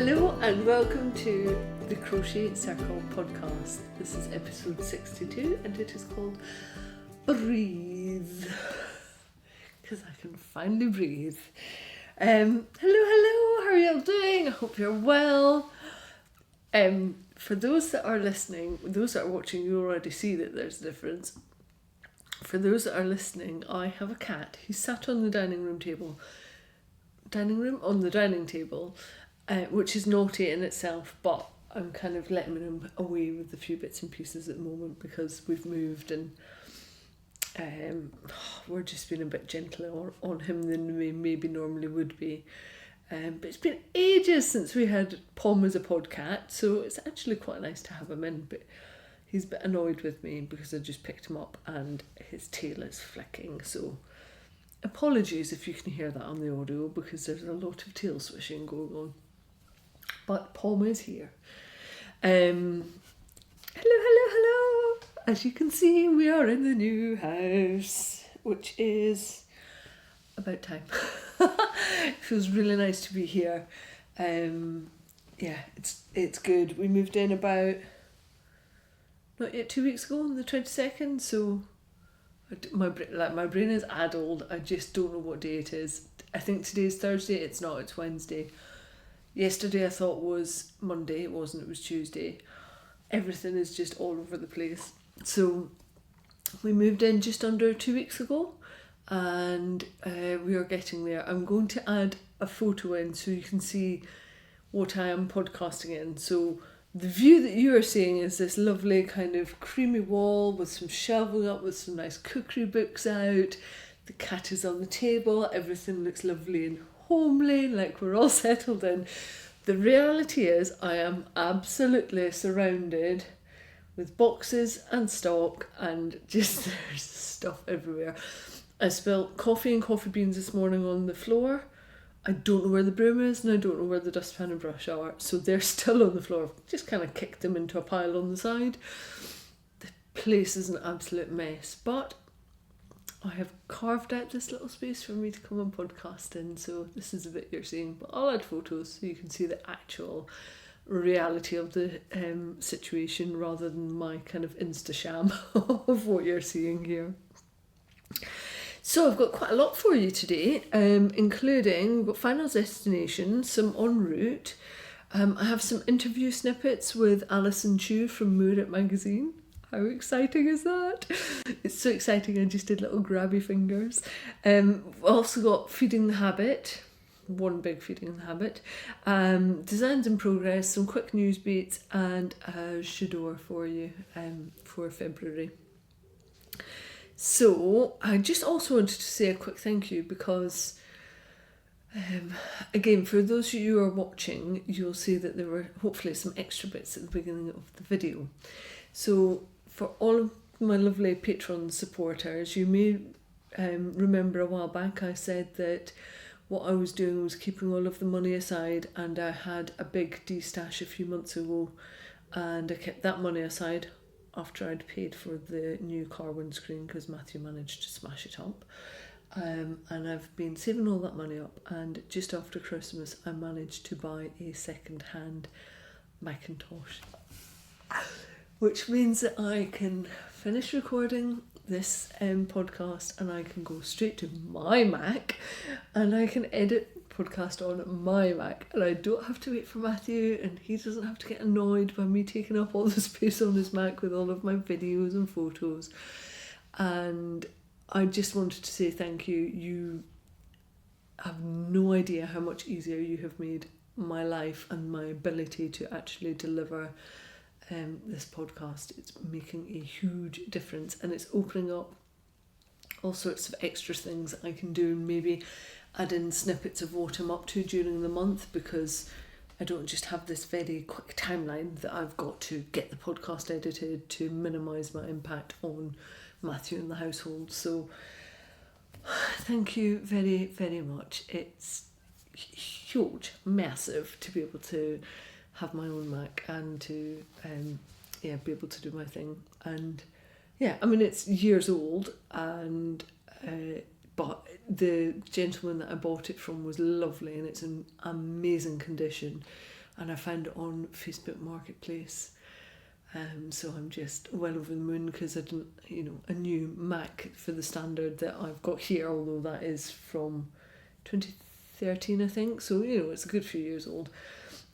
Hello and welcome to the Crochet Circle podcast. This is episode 62 and it is called Breathe. Because I can finally breathe. Hello, how are you all doing? I hope you're well. For those that are listening, those that are watching, you already see that there's a difference. For those that are listening, I have a cat. He's sat on the dining table, which is naughty in itself, but I'm kind of letting him away with a few bits and pieces at the moment because we've moved and we're just being a bit gentler on him than we maybe normally would be. But it's been ages since we had Pom as a podcat, so it's actually quite nice to have him in, but he's a bit annoyed with me because I just picked him up and his tail is flicking, so apologies if you can hear that on the audio because there's a lot of tail swishing going on. But Pom is here. Hello. As you can see, we are in the new house, which is about time. It feels really nice to be here. It's good. We moved in about not yet 2 weeks ago on the 22nd, so my brain is addled. I just don't know what day it is. I think today's Thursday. It's not. It's Wednesday. Yesterday I thought was Monday. It wasn't. It was Tuesday. Everything is just all over the place. So we moved in just under 2 weeks ago, and we are getting there. I'm going to add a photo in so you can see what I am podcasting in. So the view that you are seeing is this lovely kind of creamy wall with some shelving up with some nice cookery books out. The cat is on the table. Everything looks lovely and homely, like we're all settled in. The reality is I am absolutely surrounded with boxes and stock and just there's stuff everywhere. I spilled coffee and coffee beans this morning on the floor. I don't know where the broom is and I don't know where the dustpan and brush are, so they're still on the floor. Just kind of kicked them into a pile on the side. The place is an absolute mess, but I have carved out this little space for me to come and podcast in, so this is the bit you're seeing, but I'll add photos so you can see the actual reality of the situation rather than my kind of Insta-sham of what you're seeing here. So I've got quite a lot for you today, including we've got Final Destination, some en route. I have some interview snippets with Alyson Chu from Moorit Magazine. How exciting is that? It's so exciting, I just did little grabby fingers. We've also got Feeding the Habit, one big Feeding the Habit, Designs in Progress, some quick news beats, and a J'adore for you for February. So I just also wanted to say a quick thank you because, again, for those of you who are watching, you'll see that there were hopefully some extra bits at the beginning of the video. So for all of my lovely Patreon supporters, you may remember a while back I said that what I was doing was keeping all of the money aside, and I had a big de-stash a few months ago and I kept that money aside after I'd paid for the new car windscreen because Matthew managed to smash it up. And I've been saving all that money up, and just after Christmas I managed to buy a second-hand Macintosh, which means that I can finish recording this podcast and I can go straight to my Mac and I can edit podcast on my Mac, and I don't have to wait for Matthew, and he doesn't have to get annoyed by me taking up all the space on his Mac with all of my videos and photos. And I just wanted to say thank you. You have no idea how much easier you have made my life and my ability to actually deliver this podcast. It's making a huge difference, and it's opening up all sorts of extra things I can do, and maybe add in snippets of what I'm up to during the month, because I don't just have this very quick timeline that I've got to get the podcast edited to minimise my impact on Matthew and the household. So thank you very, very much. It's huge, massive to be able to have my own Mac and to be able to do my thing. And yeah, I mean, it's years old, and but the gentleman that I bought it from was lovely, and it's in amazing condition. and I found it on Facebook Marketplace. So I'm just well over the moon because I didn't, a new Mac for the standard that I've got here, although that is from 2013, I think. So, it's a good few years old.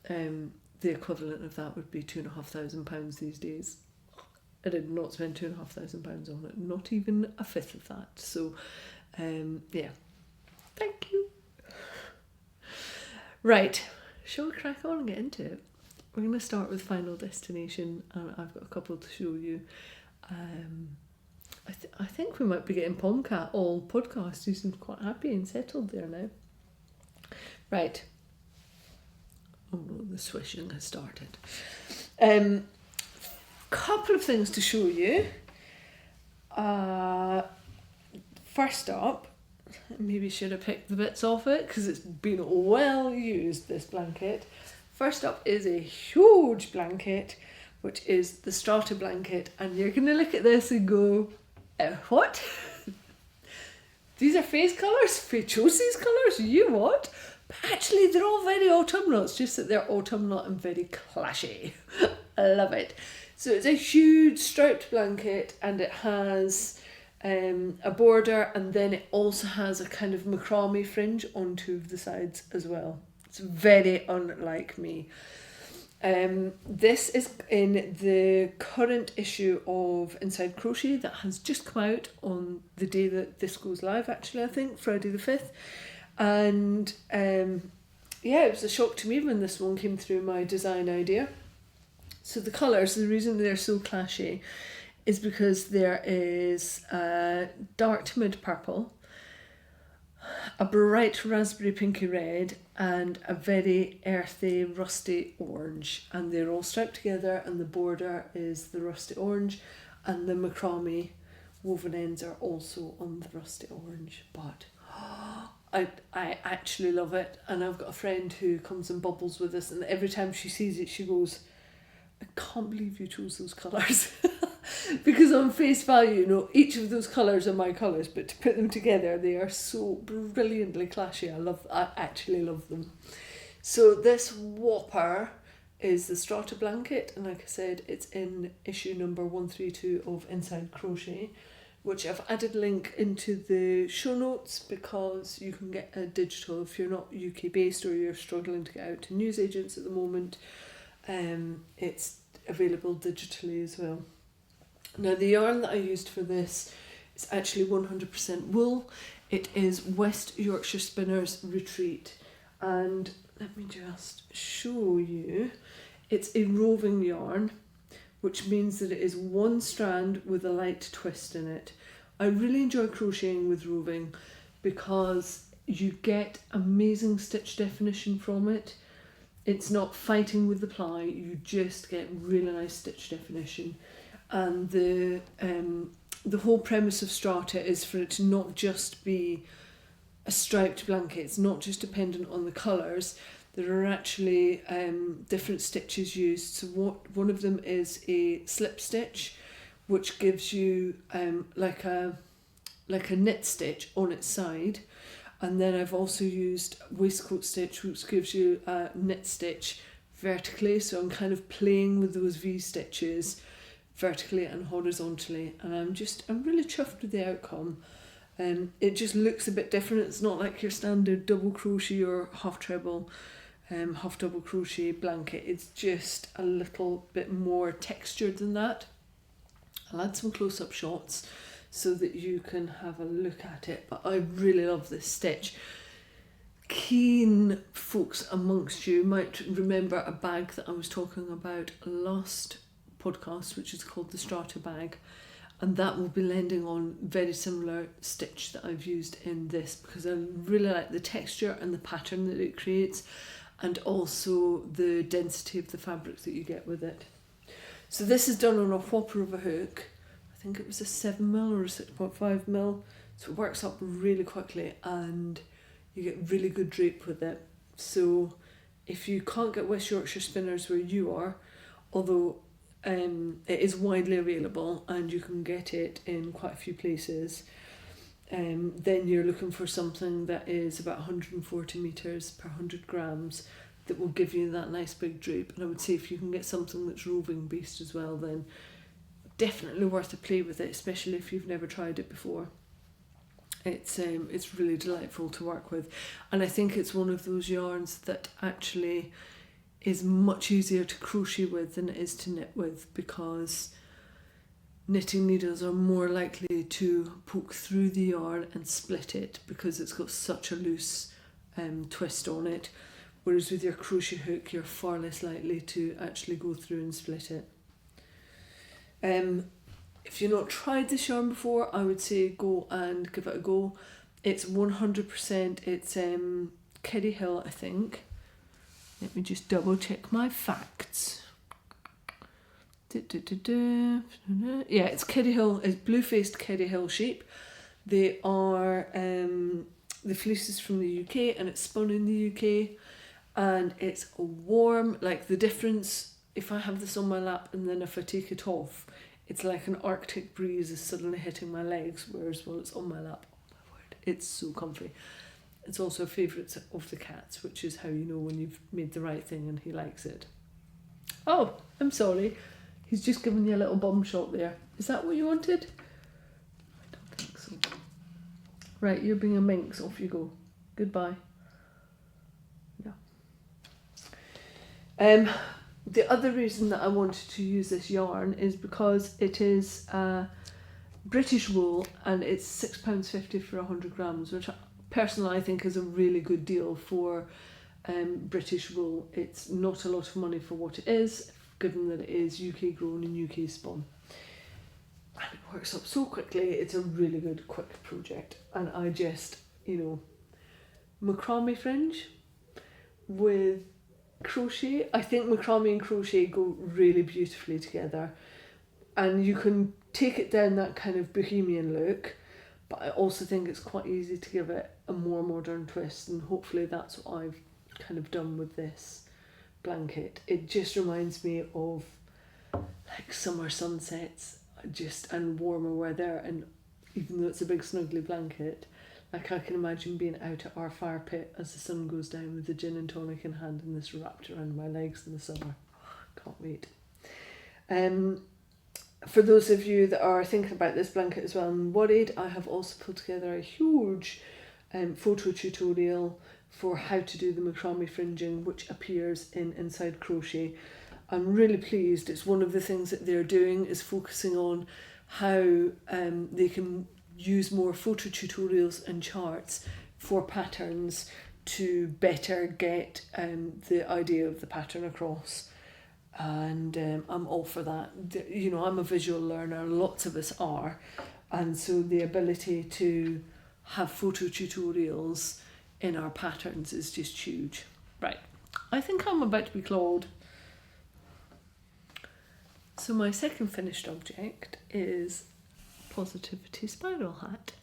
The equivalent of that would be £2,500 these days. I did not spend £2,500 on it, not even a fifth of that. So, yeah, thank you. Right, shall we crack on and get into it? We're going to start with Final Destination, and I've got a couple to show you. I think we might be getting Pomcat all podcast. He seems quite happy and settled there now. Right. Oh no, the swishing has started. Couple of things to show you. First up, maybe should have picked the bits off it because it's been well used, this blanket. First up is a huge blanket, which is the Strata blanket, and you're going to look at this and go, what? These are face colours? Faye chose these colours? You what? But actually, they're all very autumnal. It's just that they're autumnal and very clashy. I love it. So it's a huge striped blanket, and it has a border, and then it also has a kind of macrame fringe on two of the sides as well. It's very unlike me. This is in the current issue of Inside Crochet that has just come out on the day that this goes live, actually, I think, Friday the 5th. And it was a shock to me when this one came through my design idea. So the colours, the reason they're so clashy is because there is a dark to mid purple, a bright raspberry pinky red, and a very earthy rusty orange, and they're all striped together, and the border is the rusty orange, and the macrame woven ends are also on the rusty orange. But I actually love it, and I've got a friend who comes and bubbles with us, and every time she sees it she goes, I can't believe you chose those colours. Because on face value, each of those colours are my colours, but to put them together, they are so brilliantly clashy. I actually love them. So this whopper is the Strata blanket, and like I said, it's in issue number 132 of Inside Crochet, which I've added a link into the show notes because you can get a digital if you're not UK based or you're struggling to get out to newsagents at the moment. It's available digitally as well. Now the yarn that I used for this is actually 100% wool. It is West Yorkshire Spinners Retreat, and let me just show you. It's a roving yarn, which means that it is one strand with a light twist in it. I really enjoy crocheting with roving because you get amazing stitch definition from it. It's not fighting with the ply, you just get really nice stitch definition. And the whole premise of Strata is for it to not just be a striped blanket. It's not just dependent on the colours. There are actually different stitches used. So one of them is a slip stitch, which gives you like a knit stitch on its side. And then I've also used waistcoat stitch, which gives you a knit stitch vertically. So I'm kind of playing with those V stitches vertically and horizontally, and I'm really chuffed with the outcome. It just looks a bit different. It's not like your standard double crochet or half treble, half double crochet blanket. It's just a little bit more textured than that. I'll add some close-up shots so that you can have a look at it, but I really love this stitch. Keen folks amongst you might remember a bag that I was talking about last podcast, which is called the Strata bag, and that will be lending on very similar stitch that I've used in this because I really like the texture and the pattern that it creates, and also the density of the fabric that you get with it. So this is done on a whopper of a hook. I think it was a 7mm or a 6.5mm, so it works up really quickly and you get really good drape with it. So if you can't get West Yorkshire Spinners where you are, although it is widely available and you can get it in quite a few places, then you're looking for something that is about 140 metres per 100 grams. that will give you that nice big drape. And I would say if you can get something that's roving based as well, then definitely worth a play with it, especially if you've never tried it before. It's really delightful to work with, and I think it's one of those yarns that actually is much easier to crochet with than it is to knit with, because knitting needles are more likely to poke through the yarn and split it because it's got such a loose twist on it, whereas with your crochet hook you're far less likely to actually go through and split it. If you've not tried this yarn before, I would say go and give it a go. It's 100%, it's Keddy Hill, I think. Let me just double check my facts. Yeah, it's Keddy Hill, it's blue-faced Keddy Hill sheep. They are, the fleece is from the UK and it's spun in the UK, and it's warm. Like, the difference, if I have this on my lap and then if I take it off, it's like an Arctic breeze is suddenly hitting my legs, whereas while it's on my lap, oh my word, it's so comfy. It's also a favourite of the cat's, which is how you know when you've made the right thing and he likes it. Oh, I'm sorry. He's just given you a little bum shot there. Is that what you wanted? I don't think so. Right, you're being a minx. Off you go. Goodbye. Yeah. The other reason that I wanted to use this yarn is because it is British wool, and it's £6.50 for 100 grams, which personally I think is a really good deal for British wool. It's not a lot of money for what it is, given that it is UK grown and UK spun. And it works up so quickly. It's a really good quick project. And I just, macrame fringe with crochet. I think macrame and crochet go really beautifully together, and you can take it down that kind of bohemian look, but I also think it's quite easy to give it a more modern twist, and hopefully that's what I've kind of done with this blanket. It just reminds me of like summer sunsets and warmer weather, and even though it's a big snuggly blanket, like I can imagine being out at our fire pit as the sun goes down with the gin and tonic in hand and this wrapped around my legs in the summer. Can't wait. For those of you that are thinking about this blanket as well and worried, I have also put together a huge photo tutorial for how to do the macrame fringing, which appears in Inside Crochet. I'm really pleased. It's one of the things that they're doing is focusing on how they can use more photo tutorials and charts for patterns to better get the idea of the pattern across. And I'm all for that. I'm a visual learner, lots of us are, and so the ability to have photo tutorials in our patterns is just huge. Right, I think I'm about to be clawed. So my second finished object is Positivity Spiral Hat.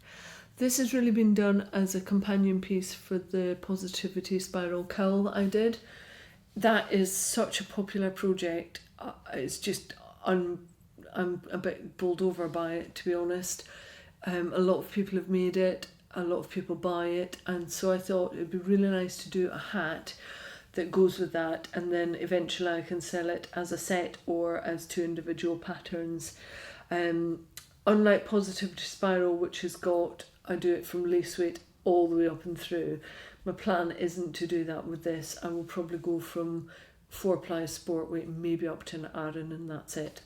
This has really been done as a companion piece for the Positivity Spiral cowl that I did. That is such a popular project. It's just, I'm a bit bowled over by it, to be honest. A lot of people have made it, a lot of people buy it, and so I thought it'd be really nice to do a hat that goes with that, and then eventually I can sell it as a set or as two individual patterns. Unlike Positivity Spiral, which has got, I do it from lace weight all the way up and through, my plan isn't to do that with this. I will probably go from 4-ply sport weight maybe up to an Aran, and that's it.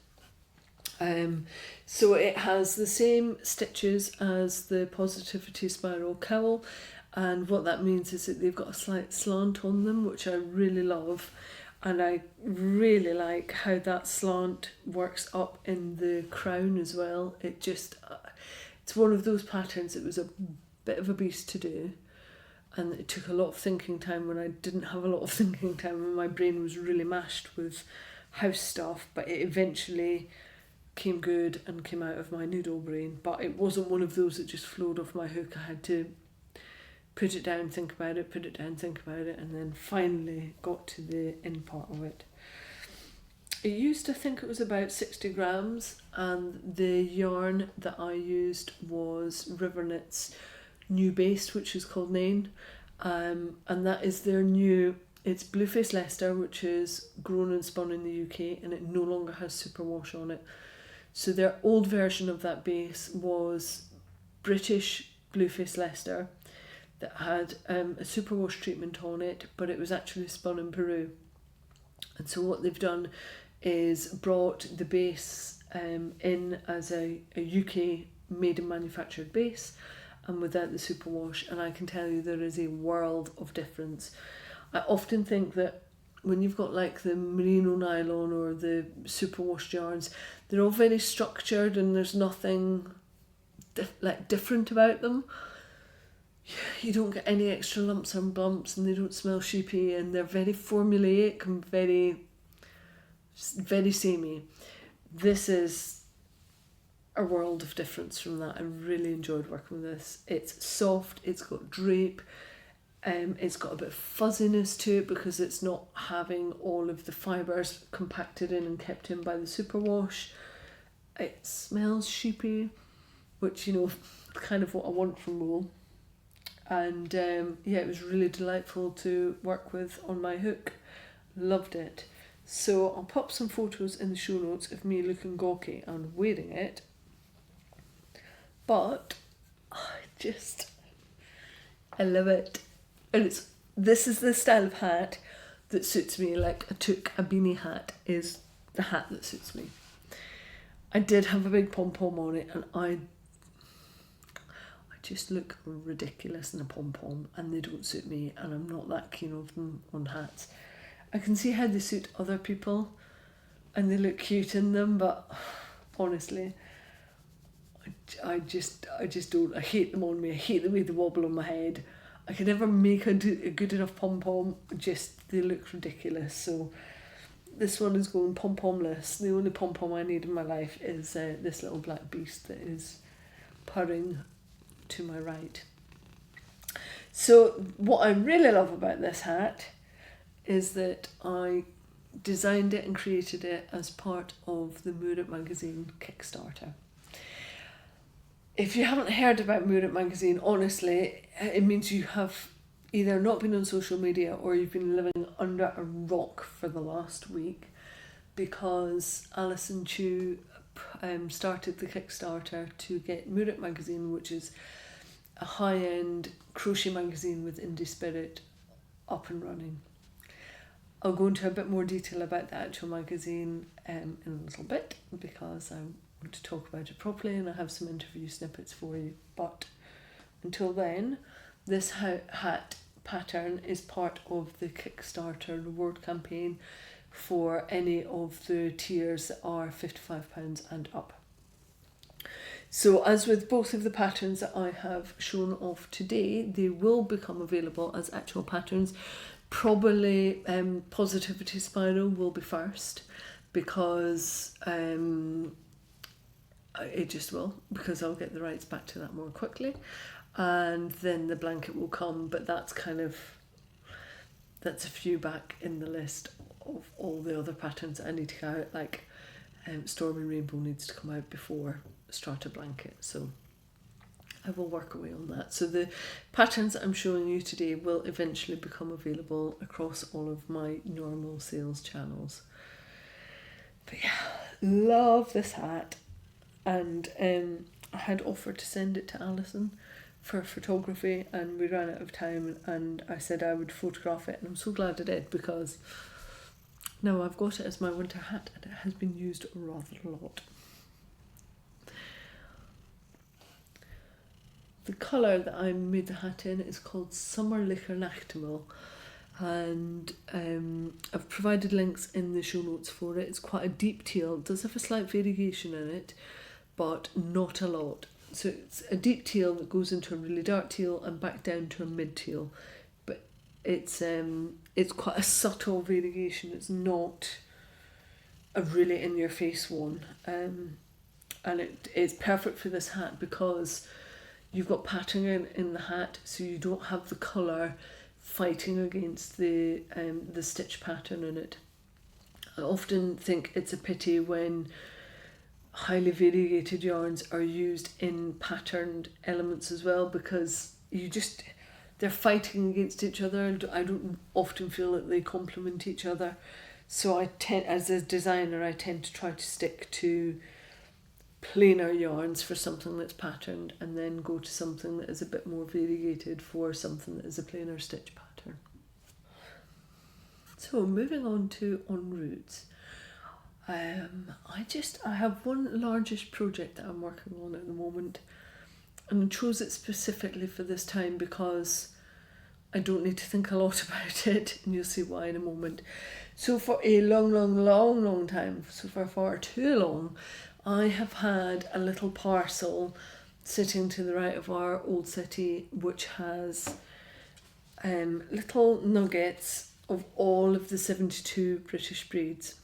So it has the same stitches as the Positivity Spiral cowl, and what that means is that they've got a slight slant on them, which I really love, and I really like how that slant works up in the crown as well. It's one of those patterns that was a bit of a beast to do, and it took a lot of thinking time when I didn't have a lot of thinking time and my brain was really mashed with house stuff, but it eventually came good and came out of my noodle brain. But it wasn't one of those that just flowed off my hook. I had to put it down, think about it, and then finally got to the end part of it. It used to think it was about 60 grams, and the yarn that I used was Rivernet's new base, which is called Nain, and that is their new It's Blueface Leicester, which is grown and spun in the UK, and it no longer has superwash on it. So their old version of that base was British Blueface Leicester that had a superwash treatment on it, but it was actually spun in Peru. And so what they've done is brought the base in as a UK made and manufactured base, and without the superwash, and I can tell you there is a world of difference. I often think that when you've got like the merino nylon or the superwash yarns, they're all very structured and there's nothing different about them. You don't get any extra lumps and bumps, and they don't smell sheepy, and they're very formulaic and very samey. This is a world of difference from that. I really enjoyed working with this. It's soft, it's got drape, it's got a bit of fuzziness to it because it's not having all of the fibres compacted in and kept in by the superwash. It smells sheepy, which, you know, kind of what I want from wool. And yeah, it was really delightful to work with on my hook. Loved it. So I'll pop some photos in the show notes of me looking gawky and wearing it. But I love it. And this is the style of hat that suits me. Like a toque, a beanie hat is the hat that suits me. I did have a big pom-pom on it, and I just look ridiculous in a pom-pom, and they don't suit me, and I'm not that keen of them on hats. I can see how they suit other people and they look cute in them, but honestly, I just don't. I hate them on me. I hate the way they wobble on my head. I can never make a good enough pom-pom. Just, they look ridiculous. So this one is going pom-pomless. The only pom-pom I need in my life is this little black beast that is purring to my right. So what I really love about this hat is that I designed it and created it as part of the Moorit Magazine Kickstarter. If you haven't heard about Moorit Magazine, honestly, it means you have either not been on social media or you've been living under a rock for the last week, because Alyson Chu started the Kickstarter to get Moorit Magazine, which is a high-end crochet magazine with indie spirit, up and running. I'll go into a bit more detail about the actual magazine in a little bit, because I want to talk about it properly and I have some interview snippets for you. But until then, this hat pattern is part of the Kickstarter reward campaign for any of the tiers that are £55 and up. So as with both of the patterns that I have shown off today, they will become available as actual patterns. Probably Positivity Spiral will be first, because it just will, because I'll get the rights back to that more quickly, and then the blanket will come, but that's a few back in the list of all the other patterns that I need to go out. Like Stormy Rainbow needs to come out before Strata Blanket, so I will work away on that. So the patterns that I'm showing you today will eventually become available across all of my normal sales channels. But yeah, love this hat, and I had offered to send it to Alyson for photography, and we ran out of time, and I said I would photograph it, and I'm so glad I did, because now I've got it as my winter hat and it has been used rather a lot. The colour that I made the hat in is called Summer Liquor Nachtimal, and I've provided links in the show notes for it. It's quite a deep teal. It does have a slight variation in it, but not a lot. So it's a deep teal that goes into a really dark teal and back down to a mid teal, but it's quite a subtle variation. It's not a really in your face one, and it's perfect for this hat because you've got patterning in the hat, so you don't have the colour fighting against the stitch pattern in it. I often think it's a pity when highly variegated yarns are used in patterned elements as well, because they're fighting against each other. I don't often feel that they complement each other. So as a designer, I tend to try to stick to plainer yarns for something that's patterned, and then go to something that is a bit more variegated for something that is a plainer stitch pattern. So moving on to en routes. I have one largish project that I'm working on at the moment, and I chose it specifically for this time because I don't need to think a lot about it, and you'll see why in a moment. So for a long time, so for far too long, I have had a little parcel sitting to the right of our old city, which has little nuggets of all of the 72 British breeds.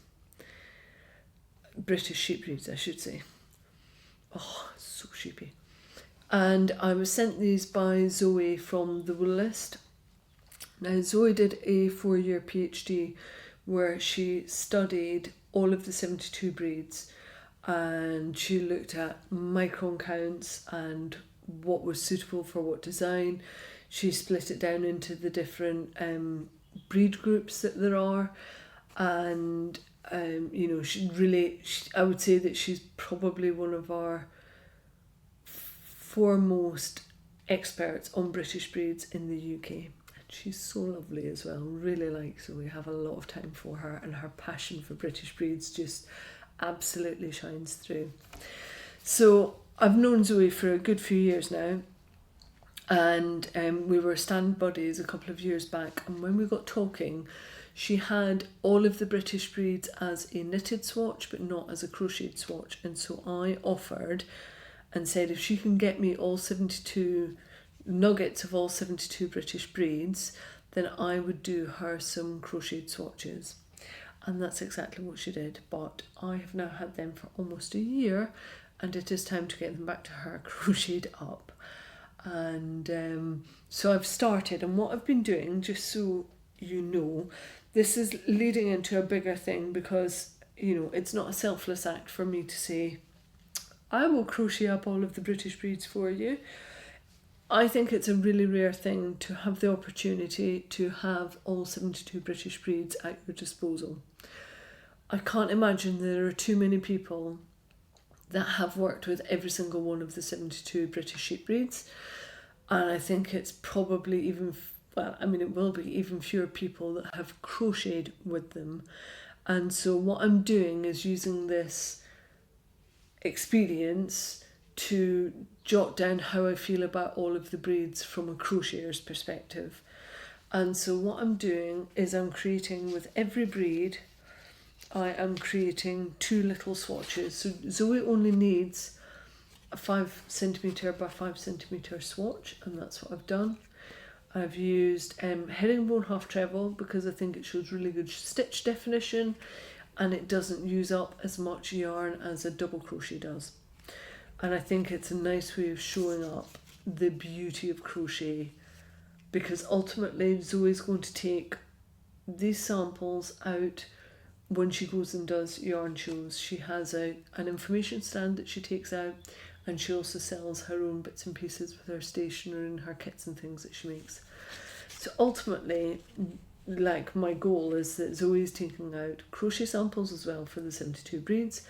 British sheep breeds, I should say. Oh, so sheepy. And I was sent these by Zoe from the Wool List. Now, Zoe did a 4-year PhD where she studied all of the 72 breeds, and she looked at micron counts and what was suitable for what design. She split it down into the different breed groups that there are, and I would say that she's probably one of our foremost experts on British breeds in the UK. And she's so lovely as well, really like, so we have a lot of time for her, and her passion for British breeds just absolutely shines through. So I've known Zoe for a good few years now, and we were stand buddies a couple of years back, and when we got talking, she had all of the British breeds as a knitted swatch but not as a crocheted swatch, and so I offered and said if she can get me all 72 nuggets of all 72 British breeds, then I would do her some crocheted swatches. And that's exactly what she did, but I have now had them for almost a year, and it is time to get them back to her crocheted up. And so I've started, and what I've been doing, just so you know, this is leading into a bigger thing, because it's not a selfless act for me to say I will crochet up all of the British breeds for you. I think it's a really rare thing to have the opportunity to have all 72 British breeds at your disposal. I can't imagine there are too many people that have worked with every single one of the 72 British sheep breeds, and I think it's probably it will be even fewer people that have crocheted with them. And so what I'm doing is using this experience to jot down how I feel about all of the breeds from a crochetier's perspective. And so what I'm doing is I'm creating with every breed, I am creating 2 little swatches. So Zoe only needs a 5cm by 5cm swatch, and that's what I've done. I've used herringbone half treble because I think it shows really good stitch definition, and it doesn't use up as much yarn as a double crochet does. And I think it's a nice way of showing up the beauty of crochet, because ultimately Zoe's going to take these samples out when she goes and does yarn shows. She has an information stand that she takes out, and she also sells her own bits and pieces with her stationery and her kits and things that she makes. So ultimately, like, my goal is that Zoe's taking out crochet samples as well for the 72 breeds,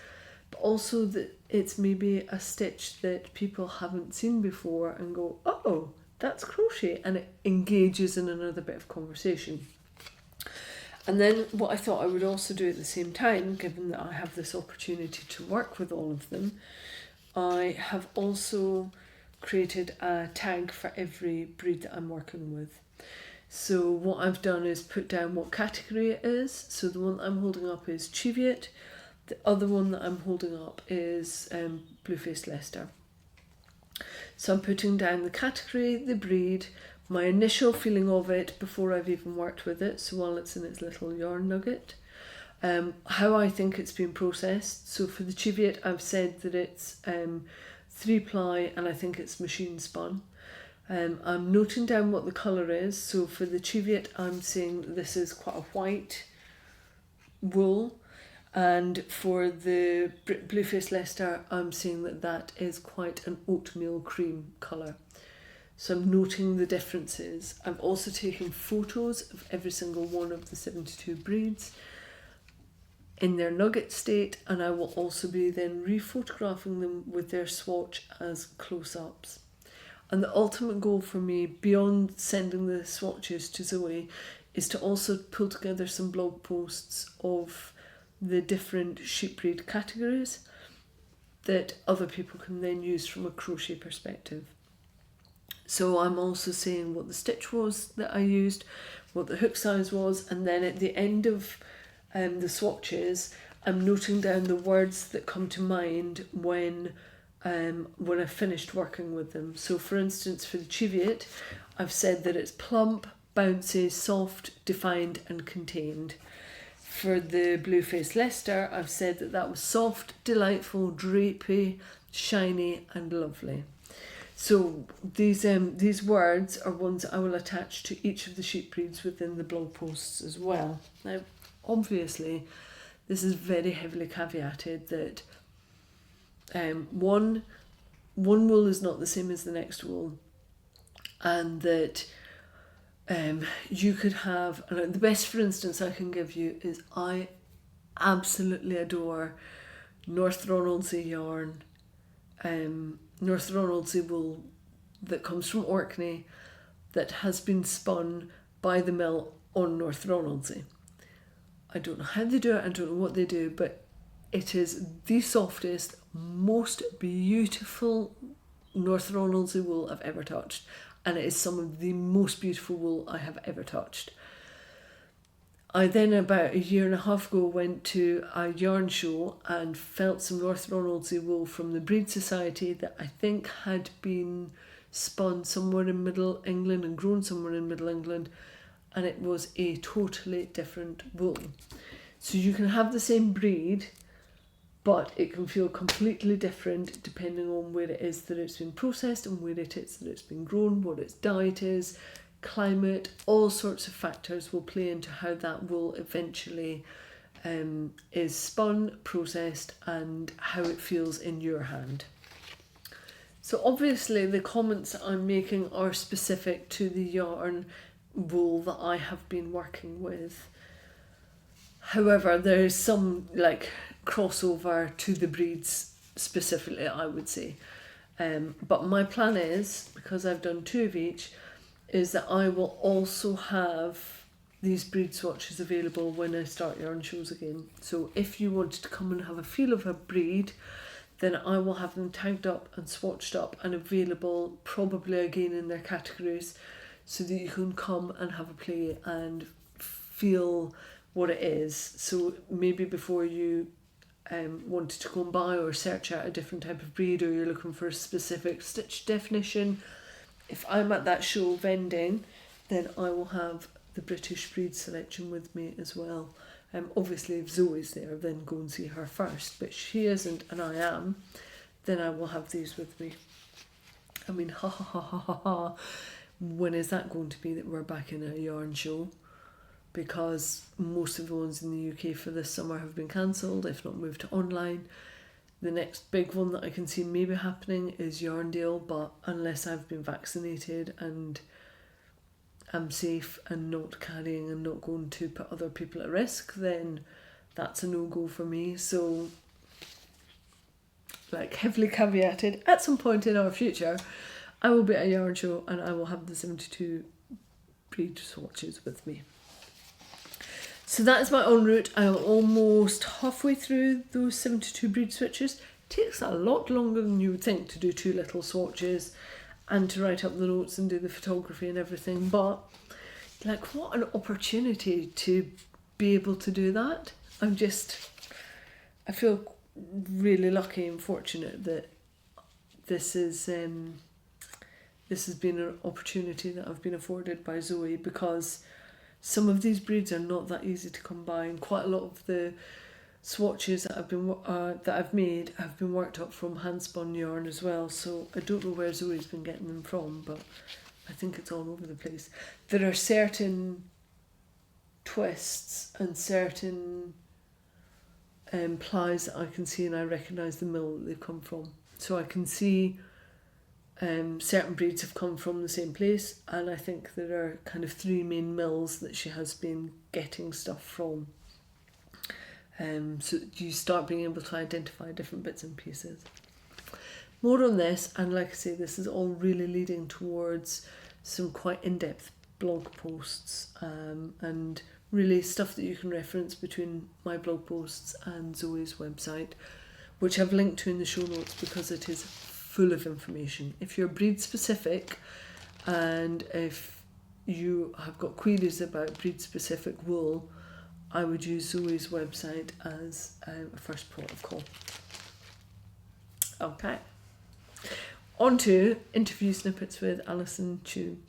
but also that it's maybe a stitch that people haven't seen before and go, oh, that's crochet, and it engages in another bit of conversation. And then what I thought I would also do at the same time, given that I have this opportunity to work with all of them, I have also created a tag for every breed that I'm working with. So what I've done is put down what category it is. So the one that I'm holding up is Cheviot. The other one that I'm holding up is Blue-Faced Leicester. So I'm putting down the category, the breed, my initial feeling of it before I've even worked with it, so while it's in its little yarn nugget. How I think it's been processed. So for the Cheviot, I've said that it's 3-ply, and I think it's machine spun. I'm noting down what the colour is. So for the Cheviot, I'm saying that this is quite a white wool, and for the Blue-Faced Leicester, I'm saying that that is quite an oatmeal cream colour. So I'm noting the differences. I've also taken photos of every single one of the 72 beads in their nugget state, and I will also be then re-photographing them with their swatch as close-ups. And the ultimate goal for me, beyond sending the swatches to Zoe, is to also pull together some blog posts of the different sheep breed categories that other people can then use from a crochet perspective. So I'm also saying what the stitch was that I used, what the hook size was, and then at the end of the swatches, I'm noting down the words that come to mind when I finished working with them. So for instance, for the Cheviot, I've said that it's plump, bouncy, soft, defined and contained. For the Blueface Leicester, I've said that that was soft, delightful, drapey, shiny and lovely. So these words are ones I will attach to each of the sheep breeds within the blog posts as well. Now, obviously, this is very heavily caveated that one wool is not the same as the next wool, and that you could have, and the best for instance I can give you is I absolutely adore North Ronaldsay yarn, North Ronaldsay wool that comes from Orkney that has been spun by the mill on North Ronaldsay. I don't know how they do it, I don't know what they do, but it is the softest, most beautiful North Ronaldsay wool I've ever touched, and it is some of the most beautiful wool I have ever touched. I then about a year and a half ago went to a yarn show and felt some North Ronaldsay wool from the Breed Society that I think had been spun somewhere in Middle England and grown somewhere in Middle England, and it was a totally different wool. So you can have the same breed, but it can feel completely different depending on where it is that it's been processed and where it is that it's been grown, what its diet is, climate, all sorts of factors will play into how that wool eventually is spun, processed, and how it feels in your hand. So obviously the comments I'm making are specific to the yarn wool that I have been working with. However, there is some like crossover to the breeds specifically, I would say. But my plan is, because I've done 2 of each, is that I will also have these breed swatches available when I start yarn shows again. So if you wanted to come and have a feel of a breed, then I will have them tagged up and swatched up and available probably again in their categories, so that you can come and have a play and feel what it is. So maybe before you wanted to go and buy or search out a different type of breed, or you're looking for a specific stitch definition, if I'm at that show vending, then I will have the British breed selection with me as well. Obviously if Zoe's there, then go and see her first, but she isn't and I am, then I will have these with me. I mean, ha ha ha ha ha ha, when is that going to be that we're back in a yarn show? Because most of the ones in the UK for this summer have been cancelled, if not moved to online. The next big one that I can see maybe happening is Yarndale, but unless I've been vaccinated and I'm safe and not carrying and not going to put other people at risk, then that's a no-go for me. So, like heavily caveated, at some point in our future, I will be at a yarn show and I will have the 72 breed swatches with me. So that is my en route. I'm almost halfway through those 72 breed switches. It takes a lot longer than you would think to do 2 little swatches and to write up the notes and do the photography and everything. But like, what an opportunity to be able to do that. I feel really lucky and fortunate that this has been an opportunity that I've been afforded by Zoe, because some of these breeds are not that easy to come by, and quite a lot of the swatches that I've made have been worked up from hand-spun yarn as well. So I don't know where Zoe's been getting them from, but I think it's all over the place. There are certain twists and certain plies that I can see, and I recognise the mill that they come from. So I can see certain breeds have come from the same place, and I think there are kind of 3 main mills that she has been getting stuff from. So you start being able to identify different bits and pieces. More on this, and like I say, this is all really leading towards some quite in-depth blog posts, and really stuff that you can reference between my blog posts and Zoe's website, which I've linked to in the show notes because it is full of information. If you're breed specific, and if you have got queries about breed specific wool, I would use Zoe's website as a first port of call. Okay. On to interview snippets with Alyson Chu.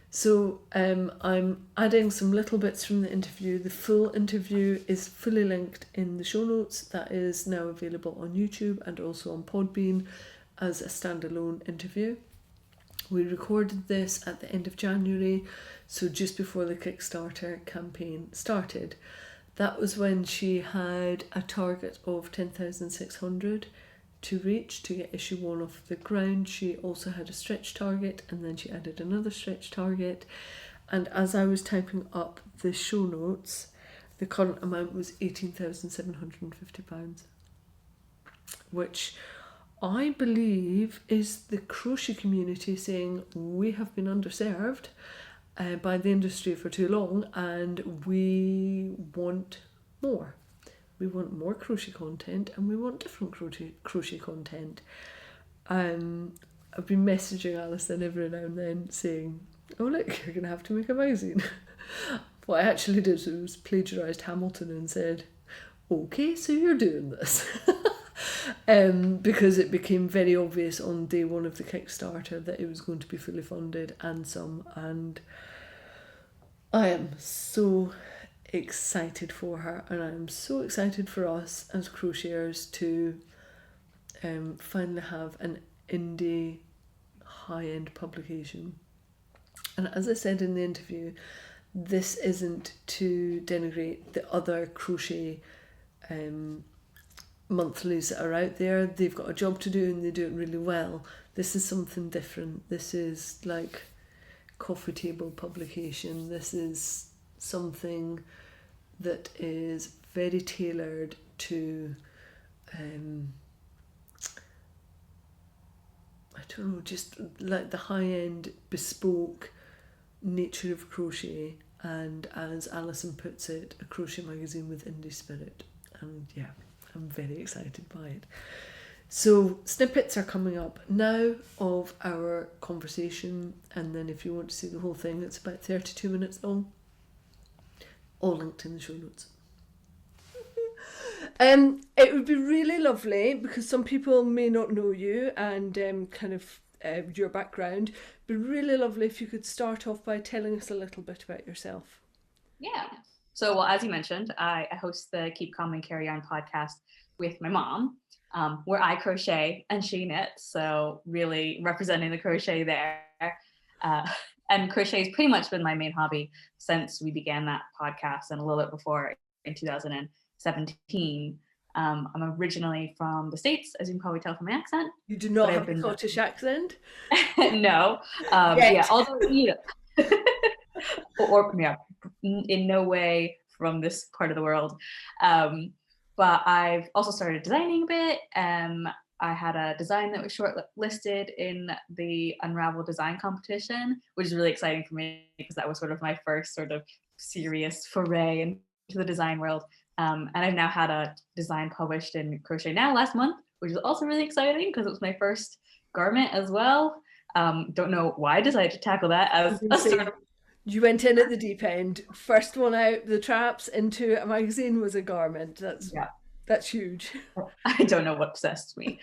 So I'm adding some little bits from the interview. The full interview is fully linked in the show notes. That is now available on YouTube and also on Podbean as a standalone interview. We recorded this at the end of January, so just before the Kickstarter campaign started. That was when she had a target of 10,600 to reach to get issue 1 off the ground. She also had a stretch target, and then she added another stretch target. And as I was typing up the show notes, the current amount was £18,750, which I believe is the crochet community saying we have been underserved by the industry for too long, and we want more. We want more crochet content, and we want different crochet content. I've been messaging Alyson every now and then saying, oh look, you're going to have to make a magazine. What I actually did was plagiarised Hamilton and said, okay, so you're doing this. Because it became very obvious on day 1 of the Kickstarter that it was going to be fully funded and some, and I am so excited for her, and I'm so excited for us as crocheters to finally have an indie high-end publication. And as I said in the interview, this isn't to denigrate the other crochet monthlies that are out there. They've got a job to do and they do it really well. This is something different. This is like coffee table publication. This is something that is very tailored to I don't know, just like the high-end bespoke nature of crochet, and as Alyson puts it, a crochet magazine with indie spirit. And yeah, I'm very excited by it. So snippets are coming up now of our conversation, and then if you want to see the whole thing, it's about 32 minutes long, all linked in the show notes. It would be really lovely, because some people may not know you and kind of your background. It'd be really lovely if you could start off by telling us a little bit about yourself. Yeah. So, well, as you mentioned, I host the Keep Calm and Carry On podcast with my mom, where I crochet and she knits. So really representing the crochet there. And crochet has pretty much been my main hobby since we began that podcast, and a little bit before in 2017. I'm originally from the States, as you can probably tell from my accent. You do not have a Scottish accent? No. Yeah, although, you know, or yeah, in no way from this part of the world. But I've also started designing a bit. I had a design that was shortlisted in the Unravel design competition, which is really exciting for me because that was sort of my first sort of serious foray into the design world. And I've now had a design published in Crochet Now last month, which is also really exciting because it was my first garment as well. Don't know why I decided to tackle that as a startup. You went in at the deep end. First one out the traps into a magazine was a garment. That's huge. I don't know what possessed me.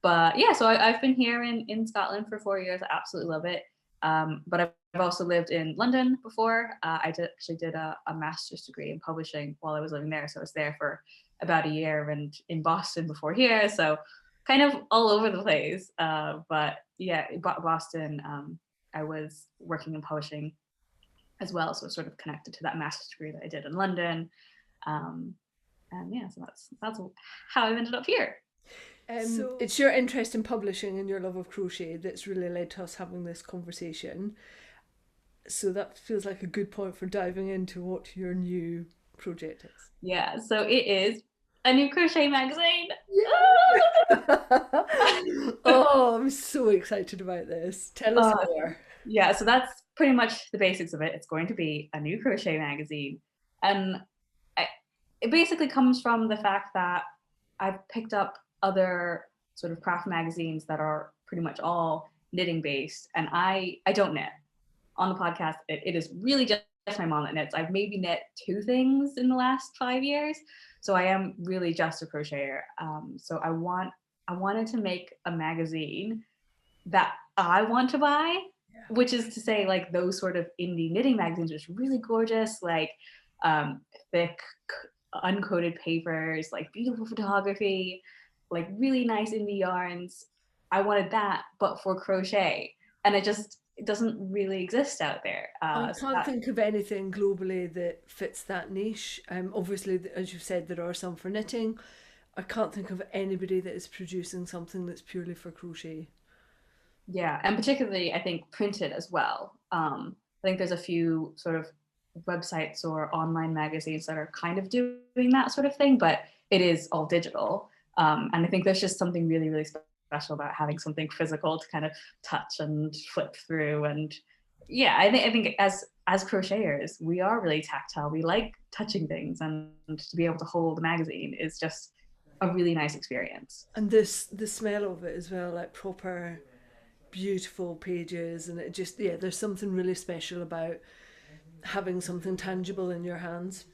But yeah, so I've been here in Scotland for 4 years. I absolutely love it. But I've also lived in London before. I actually did a master's degree in publishing while I was living there. So I was there for about a year, and in Boston before here. So kind of all over the place. But yeah, Boston, I was working in publishing as well. So sort of connected to that master's degree that I did in London. And yeah, so that's how I've ended up here. It's your interest in publishing and your love of crochet that's really led to us having this conversation. So that feels like a good point for diving into what your new project is. Yeah, so it is a new crochet magazine. Oh, I'm so excited about this. Tell us more. Yeah, so that's pretty much the basics of it. It's going to be a new crochet magazine. And it basically comes from the fact that I've picked up other sort of craft magazines that are pretty much all knitting based. And I don't knit. On the podcast, it is really just my mom that knits. I've maybe knit 2 things in the last 5 years. So I am really just a crocheter. So I wanted to make a magazine that I want to buy, which is to say, like those sort of indie knitting magazines, which are really gorgeous, like thick, uncoated papers, like beautiful photography, like really nice indie yarns. I wanted that, but for crochet, and it doesn't really exist out there. I can't think of anything globally that fits that niche. Obviously, as you've said, there are some for knitting. I can't think of anybody that is producing something that's purely for crochet. Yeah, and particularly, I think printed as well. I think there's a few sort of websites or online magazines that are kind of doing that sort of thing, but it is all digital. And I think there's just something really, really special about having something physical to kind of touch and flip through. And yeah, I think as crocheters, we are really tactile. We like touching things, and to be able to hold a magazine is just a really nice experience. And the smell of it as well, like proper beautiful pages, and it just, yeah, there's something really special about having something tangible in your hands.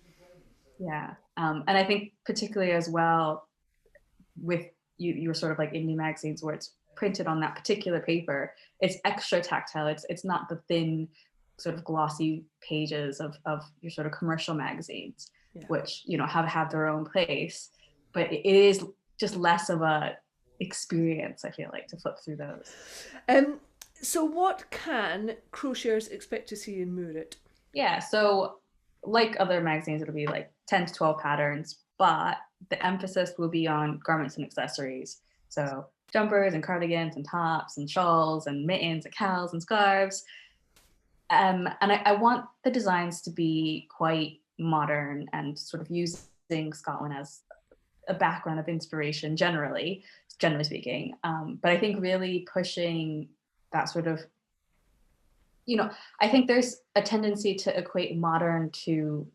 Yeah, and I think particularly as well with your sort of like indie magazines where it's printed on that particular paper, it's extra tactile. It's not the thin sort of glossy pages of your sort of commercial magazines, which have their own place, but it is just less of a experience, I feel like, to flip through those. So what can crocheters expect to see in Moorit? Yeah, so like other magazines, it'll be like 10 to 12 patterns, but the emphasis will be on garments and accessories. So jumpers and cardigans and tops and shawls and mittens and cowls and scarves. And I want the designs to be quite modern and sort of using Scotland as a background of inspiration, generally speaking. But I think really pushing that sort of, I think there's a tendency to equate modern to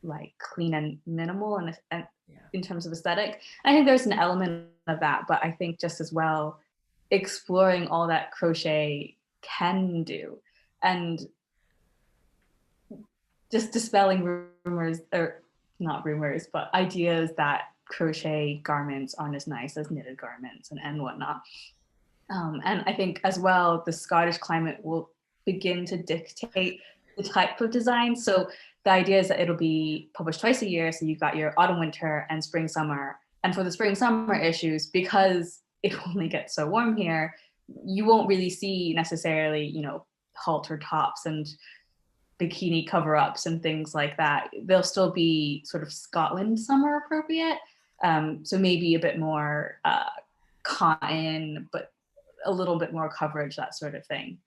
like clean and minimal and in terms of aesthetic. I think there's an element of that, but I think just as well exploring all that crochet can do, and just dispelling rumors, or not rumors, but ideas that crochet garments aren't as nice as knitted garments and whatnot. And I think as well, the Scottish climate will begin to dictate the type of design. So the idea is that it'll be published twice a year. So you've got your autumn, winter, and spring, summer. And for the spring, summer issues, because it only gets so warm here, you won't really see necessarily, halter tops and bikini cover-ups and things like that. They'll still be sort of Scotland summer appropriate. So maybe a bit more cotton, but a little bit more coverage, that sort of thing.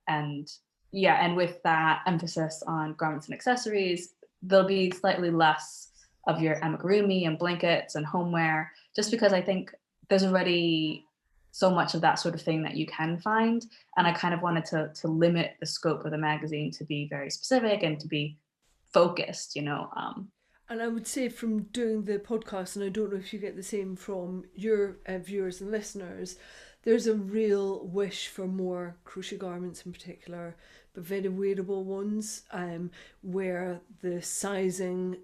And with that emphasis on garments and accessories, there'll be slightly less of your amigurumi and blankets and homeware, just because I think there's already so much of that sort of thing that you can find. And I kind of wanted to limit the scope of the magazine to be very specific and to be focused, And I would say from doing the podcast, and I don't know if you get the same from your viewers and listeners, there's a real wish for more crochet garments in particular, but very wearable ones, where the sizing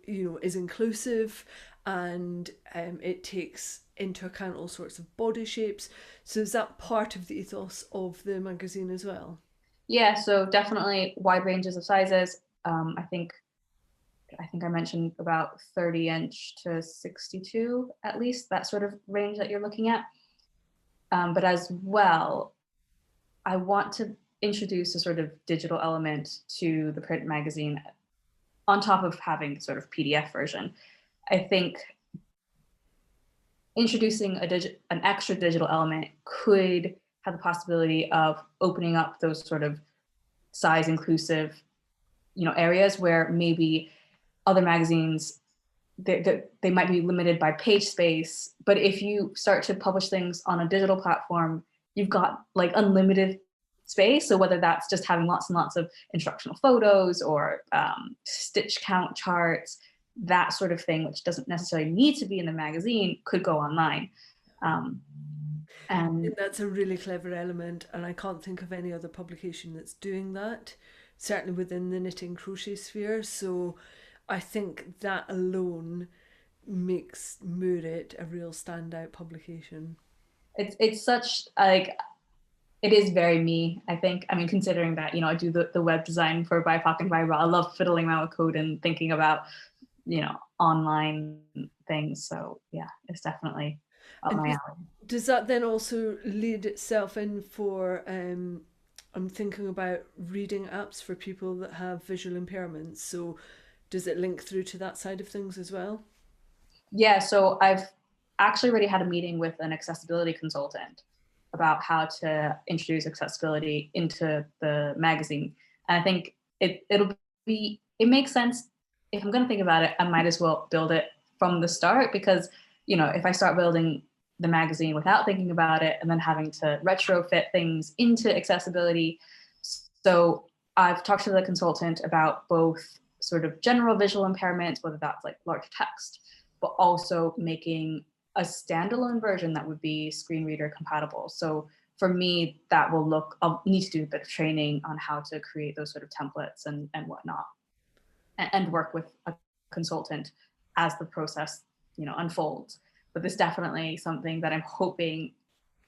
is inclusive, and it takes into account all sorts of body shapes. So is that part of the ethos of the magazine as well? Yeah, so definitely wide ranges of sizes. I think I mentioned about 30-inch to 62, at least, that sort of range that you're looking at. But as well, I want to introduce a sort of digital element to the print magazine on top of having the sort of PDF version. I think introducing an extra digital element could have the possibility of opening up those sort of size inclusive, areas where maybe other magazines, they might be limited by page space, but if you start to publish things on a digital platform, you've got like unlimited space. So whether that's just having lots and lots of instructional photos or stitch count charts, that sort of thing, which doesn't necessarily need to be in the magazine, could go online. And that's a really clever element, and I can't think of any other publication that's doing that, certainly within the knitting crochet sphere. So I think that alone makes Moorit a real standout publication. it's such like, it is very me, I think. I mean, considering that, I do the web design for BIPOC and BIPOC, I love fiddling around with code and thinking about, online things. So yeah, it's definitely up my alley. Does that then also lead itself in for, I'm thinking about reading apps for people that have visual impairments. So does it link through to that side of things as well? Yeah, so I've actually already had a meeting with an accessibility consultant about how to introduce accessibility into the magazine. And I think it makes sense. If I'm going to think about it, I might as well build it from the start, because, if I start building the magazine without thinking about it and then having to retrofit things into accessibility. So I've talked to the consultant about both sort of general visual impairments, whether that's like large text, but also making a standalone version that would be screen reader compatible. So for me, I'll need to do a bit of training on how to create those sort of templates and whatnot, and work with a consultant as the process, unfolds. But this definitely something that I'm hoping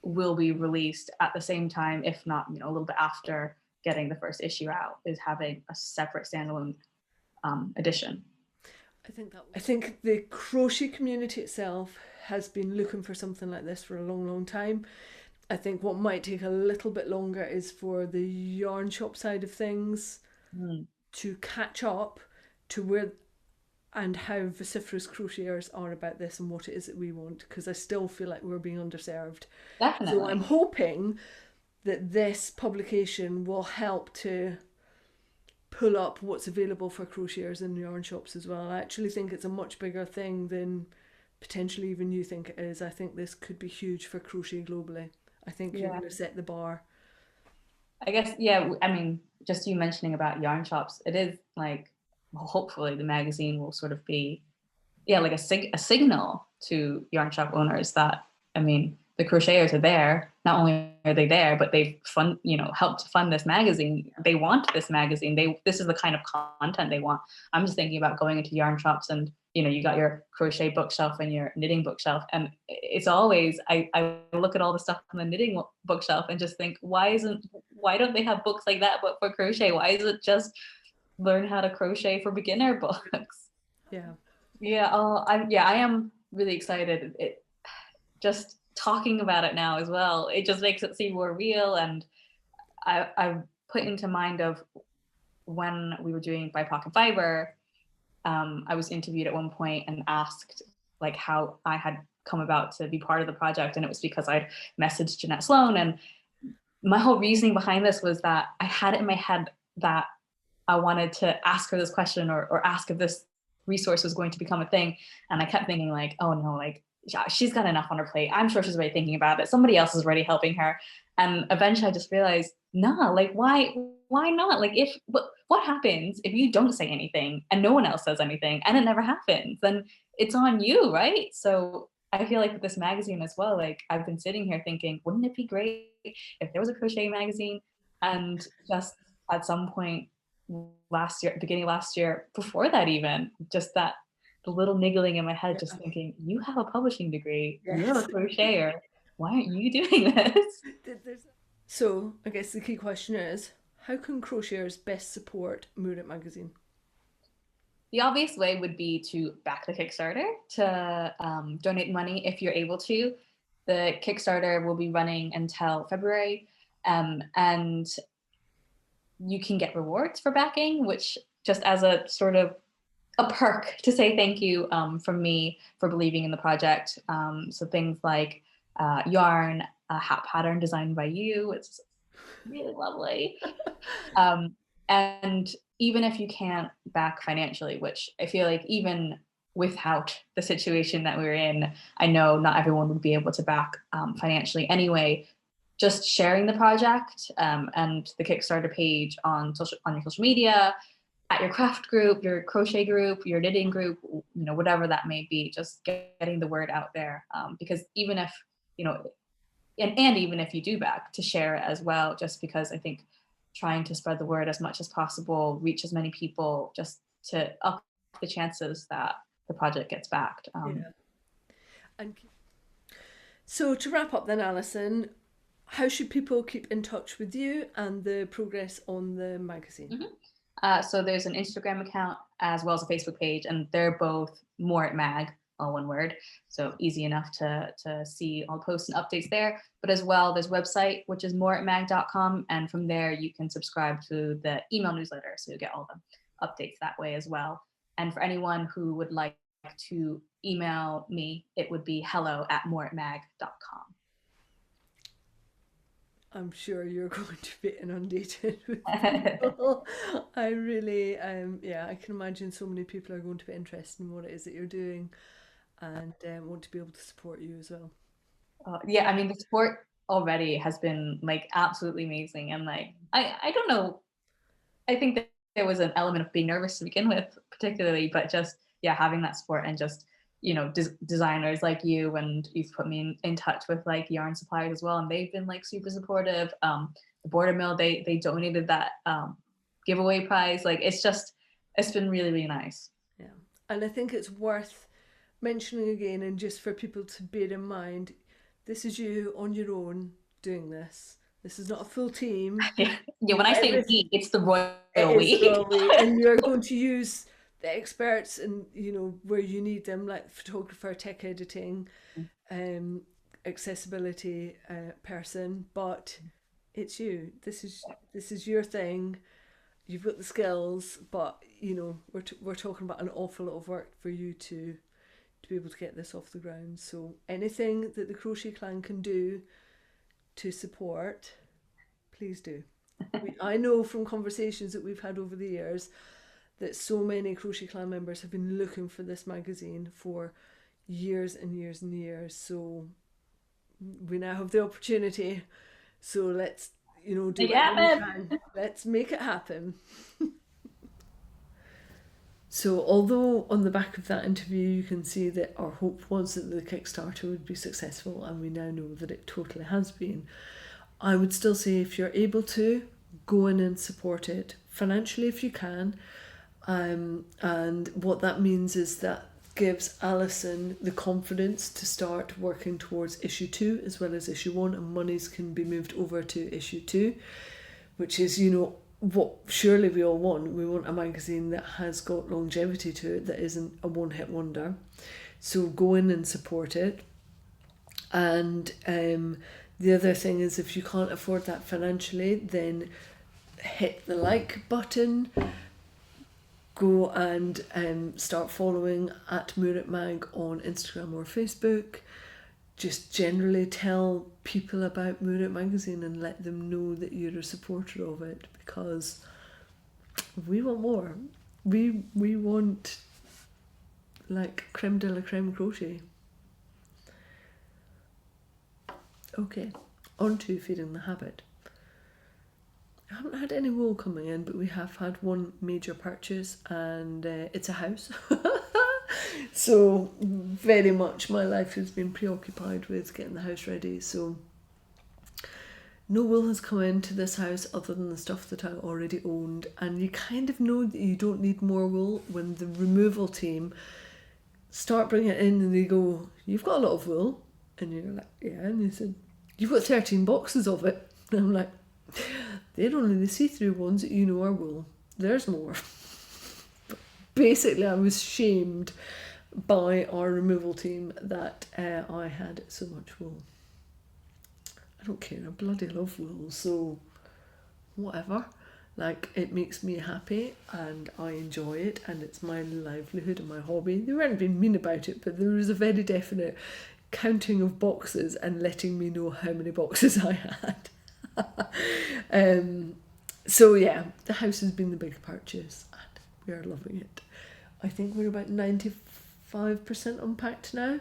will be released at the same time, if not, a little bit after getting the first issue out, is having a separate standalone edition. I think the crochet community itself has been looking for something like this for a long, long time. I think what might take a little bit longer is for the yarn shop side of things to catch up to where and how vociferous crocheters are about this and what it is that we want, because I still feel like we're being underserved. Definitely. So I'm hoping that this publication will help to pull up what's available for crocheters in yarn shops as well. I actually think it's a much bigger thing than potentially even you think it is. I think this could be huge for crochet globally. I think you're going to set the bar. I guess, yeah, I mean, just you mentioning about yarn shops, it is like, well, hopefully the magazine will sort of be, like a signal to yarn shop owners that, I mean, the crocheters are there. Not only are they there, but they've helped fund this magazine. They want this magazine. This is the kind of content they want. I'm just thinking about going into yarn shops and, you got your crochet bookshelf and your knitting bookshelf. And it's always, I look at all the stuff on the knitting bookshelf and just think, why don't they have books like that, but for crochet? Why is it just learn how to crochet for beginner books? Yeah. Yeah. I am really excited. It just talking about it now as well, it just makes it seem more real. And I put into mind of when we were doing BIPOC and Fiber, I was interviewed at one point and asked like how I had come about to be part of the project. And it was because I messaged Jeanette Sloan. And my whole reasoning behind this was that I had it in my head that I wanted to ask her this question or ask if this resource was going to become a thing. And I kept thinking like, oh no, like she's got enough on her plate. I'm sure she's already thinking about it. Somebody else is already helping her. And eventually I just realized, nah, like why not? Like what happens if you don't say anything and no one else says anything and it never happens? Then it's on you, right? So I feel like with this magazine as well, like I've been sitting here thinking, wouldn't it be great if there was a crochet magazine? And just at some point beginning last year, before that even, just that the little niggling in my head, just thinking, you have a publishing degree, you're a crocheter, why aren't you doing this? So I guess the key question is, how can crocheters best support Moorit Magazine? The obvious way would be to back the Kickstarter, to donate money if you're able to. The Kickstarter will be running until February, and you can get rewards for backing, which just as a sort of a perk to say thank you from me for believing in the project. So things like yarn, a hat pattern designed by you. It's really lovely. And even if you can't back financially, which I feel like even without the situation that we're in, I know not everyone would be able to back financially anyway. Just sharing the project and the Kickstarter page on your social media, at your craft group, your crochet group, your knitting group, whatever that may be, just getting the word out there. Because even if, and even if you do back, to share it as well, just because I think trying to spread the word as much as possible, reach as many people, just to up the chances that the project gets backed. Yeah. And so to wrap up then, Alyson, how should people keep in touch with you and the progress on the magazine? So there's an Instagram account as well as a Facebook page, and they're both Moorit Mag, all one word. So easy enough to see all the posts and updates there. But as well, there's a website, which is mooritmag.com. And from there, you can subscribe to the email newsletter. So you get all the updates that way as well. And for anyone who would like to email me, it would be hello@mooritmag.com. I'm sure you're going to be inundated with people. I really, I can imagine so many people are going to be interested in what it is that you're doing and want to be able to support you as well. Yeah, I mean, the support already has been like absolutely amazing. And like, I don't know, I think that there was an element of being nervous to begin with, particularly, but just, yeah, having that support and just, designers like you, and you've put me in touch with like yarn suppliers as well, and they've been like super supportive. The Border Mill, they donated that giveaway prize. Like it's been really, really nice. Yeah, and I think it's worth mentioning again, and just for people to bear in mind, this is you on your own doing this. This is not a full team. Yeah, when I say we, it's the royal we. And you're going to use the experts and where you need them, like photographer, tech editing, accessibility person, but it's you. This is your thing. You've got the skills, but we're talking about an awful lot of work for you to be able to get this off the ground. So anything that the Crochet Clan can do to support, please do. I know from conversations that we've had over the years that so many Crochet Clan members have been looking for this magazine for years and years and years. So we now have the opportunity. So let's, do what we can. Let's make it happen. So although on the back of that interview you can see that our hope was that the Kickstarter would be successful, and we now know that it totally has been, I would still say if you're able to, go in and support it financially if you can. And what that means is that gives Alyson the confidence to start working towards issue 2 as well as issue 1, and monies can be moved over to issue 2, which is, what surely we all want. We want a magazine that has got longevity to it, that isn't a one-hit wonder. So go in and support it. And the other thing is, if you can't afford that financially, then hit the like button. Go and start following at Moorit Mag on Instagram or Facebook. Just generally tell people about Moorit Magazine and let them know that you're a supporter of it, because we want more. We want like creme de la creme crochet. Okay, on to feeding the habit. I haven't had any wool coming in, but we have had one major purchase, and it's a house. So very much my life has been preoccupied with getting the house ready. So no wool has come into this house other than the stuff that I already owned. And you kind of know that you don't need more wool when the removal team start bringing it in and they go, "You've got a lot of wool." And you're like, "Yeah." And they said, "You've got 13 boxes of it." And I'm like, "They're only the see-through ones that are wool. There's more." Basically, I was shamed by our removal team that I had so much wool. I don't care, I bloody love wool, so whatever. Like, it makes me happy and I enjoy it, and it's my livelihood and my hobby. They weren't being mean about it, but there was a very definite counting of boxes and letting me know how many boxes I had. So yeah, the house has been the big purchase and we are loving it. I think we're about 95% unpacked now.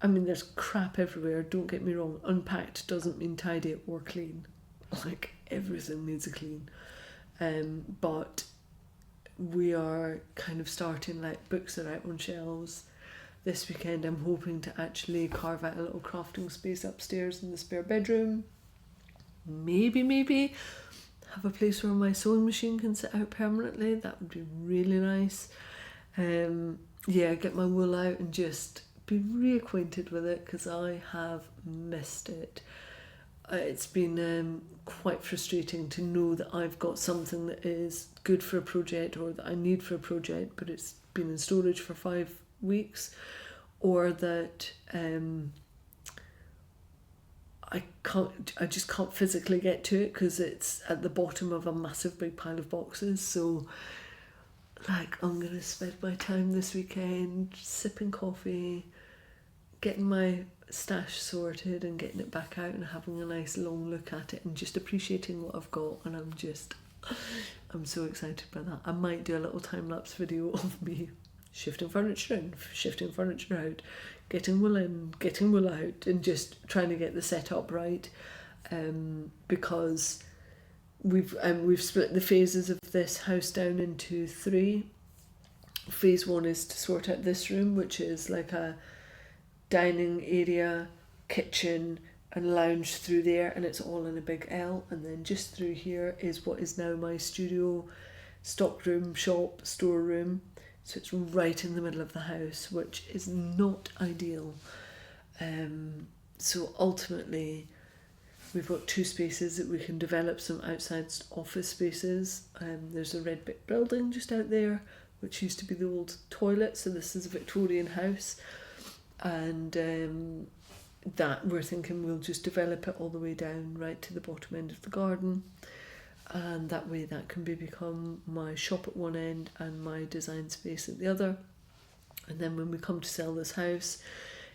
I mean, there's crap everywhere, don't get me wrong. Unpacked doesn't mean tidy or clean. Like, everything needs a clean. But we are kind of starting, like, books are out on shelves. This weekend I'm hoping to actually carve out a little crafting space upstairs in the spare bedroom. Maybe have a place where my sewing machine can sit out permanently. That would be really nice. Get my wool out and just be reacquainted with it, because I have missed it. It's been quite frustrating to know that I've got something that is good for a project or that I need for a project, but it's been in storage for 5 weeks, or that I just can't physically get to it because it's at the bottom of a massive big pile of boxes. So, like, I'm going to spend my time this weekend sipping coffee, getting my stash sorted and getting it back out and having a nice long look at it and just appreciating what I've got. And I'm so excited by that. I might do a little time-lapse video of me shifting furniture in, shifting furniture out, getting wool in, getting wool out, and just trying to get the setup right, because we've split the phases of this house down into 3. Phase 1 is to sort out this room, which is like a dining area, kitchen and lounge through there, and it's all in a big L. And then just through here is what is now my studio, stockroom, shop, storeroom. So it's right in the middle of the house, which is not ideal. So ultimately, we've got 2 spaces that we can develop some outside office spaces. There's a red brick building just out there, which used to be the old toilet. So this is a Victorian house. And that we're thinking we'll just develop it all the way down right to the bottom end of the garden. And that way that can become my shop at one end and my design space at the other. And then when we come to sell this house,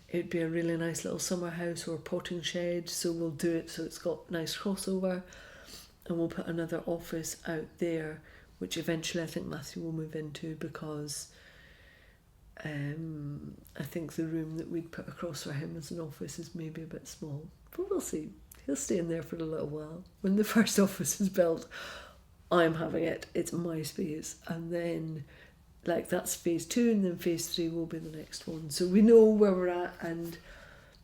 it'd be a really nice little summer house or potting shed. So we'll do it so it's got nice crossover, and we'll put another office out there, which eventually I think Matthew will move into, because I think the room that we'd put across for him as an office is maybe a bit small, but we'll see. He'll stay in there for a little while. When the first office is built, I'm having it. It's my space. And then, like, that's phase 2, and then phase 3 will be the next one. So we know where we're at, and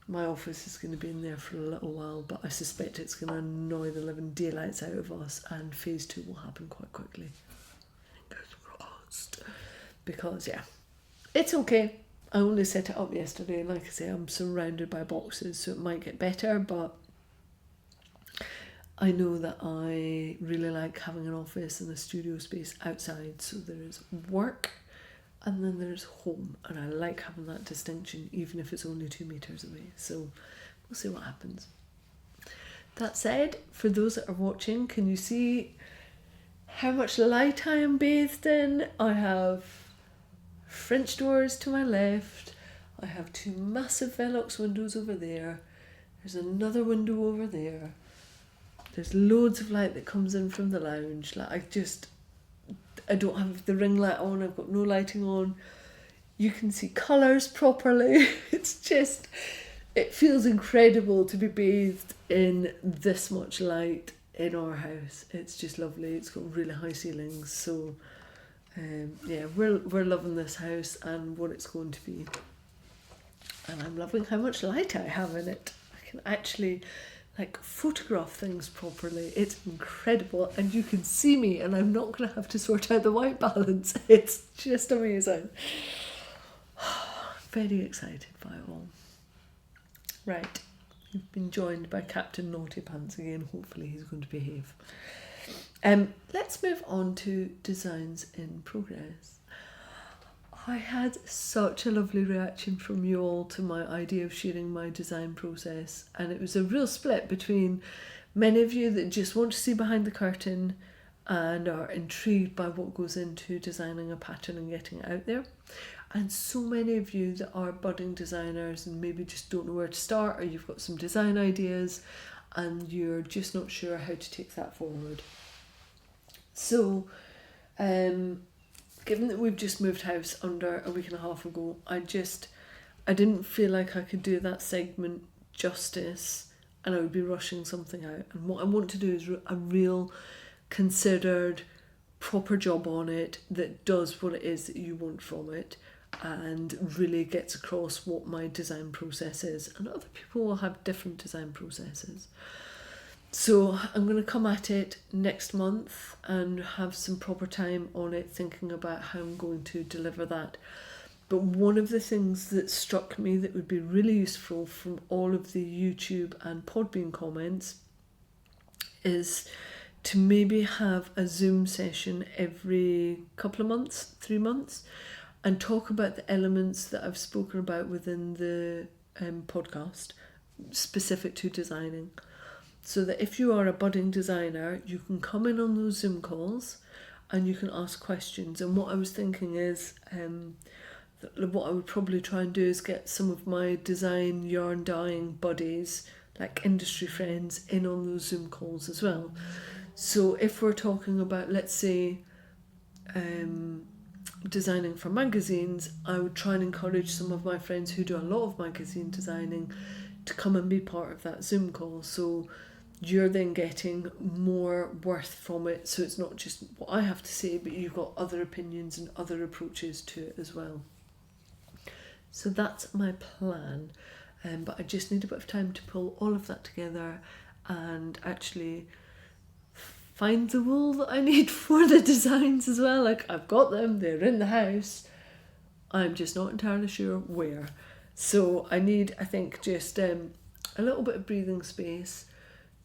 my office is going to be in there for a little while, but I suspect it's going to annoy the living daylights out of us, and phase 2 will happen quite quickly. Fingers crossed. Because, yeah, it's okay. I only set it up yesterday. Like I say, I'm surrounded by boxes, so it might get better, but I know that I really like having an office and a studio space outside. So there's work and then there's home, and I like having that distinction, even if it's only 2 meters away. So we'll see what happens. That said, for those that are watching, can you see how much light I am bathed in? I have French doors to my left. I have 2 massive Velux windows over there. There's another window over there. There's loads of light that comes in from the lounge. Like, I don't have the ring light on. I've got no lighting on. You can see colours properly. It feels incredible to be bathed in this much light in our house. It's just lovely. It's got really high ceilings. So, we're loving this house and what it's going to be. And I'm loving how much light I have in it. I can actually photograph things properly. It's incredible, and you can see me, and I'm not going to have to sort out the white balance. It's just amazing. Very excited by it all. Right, you've been joined by Captain Naughty Pants again. Hopefully he's going to behave. Let's move on to designs in progress. I had such a lovely reaction from you all to my idea of sharing my design process, and it was a real split between many of you that just want to see behind the curtain and are intrigued by what goes into designing a pattern and getting it out there. And so many of you that are budding designers and maybe just don't know where to start, or you've got some design ideas and you're just not sure how to take that forward. So, given that we've just moved house under a week and a half ago, I didn't feel like I could do that segment justice, and I would be rushing something out. And what I want to do is a real considered, proper job on it that does what it is that you want from it and really gets across what my design process is. And other people will have different design processes. So I'm going to come at it next month and have some proper time on it, thinking about how I'm going to deliver that. But one of the things that struck me that would be really useful from all of the YouTube and Podbean comments is to maybe have a Zoom session every couple of months, 3 months, and talk about the elements that I've spoken about within the podcast specific to designing. So that if you are a budding designer, you can come in on those Zoom calls and you can ask questions. And what I was thinking is, what I would probably try and do is get some of my design yarn dyeing buddies, like industry friends, in on those Zoom calls as well. So if we're talking about, let's say, designing for magazines, I would try and encourage some of my friends who do a lot of magazine designing to come and be part of that Zoom call. So you're then getting more worth from it. So it's not just what I have to say, but you've got other opinions and other approaches to it as well. So that's my plan. But I just need a bit of time to pull all of that together and actually find the wool that I need for the designs as well. Like, I've got them, they're in the house. I'm just not entirely sure where. So I need, I think, just a little bit of breathing space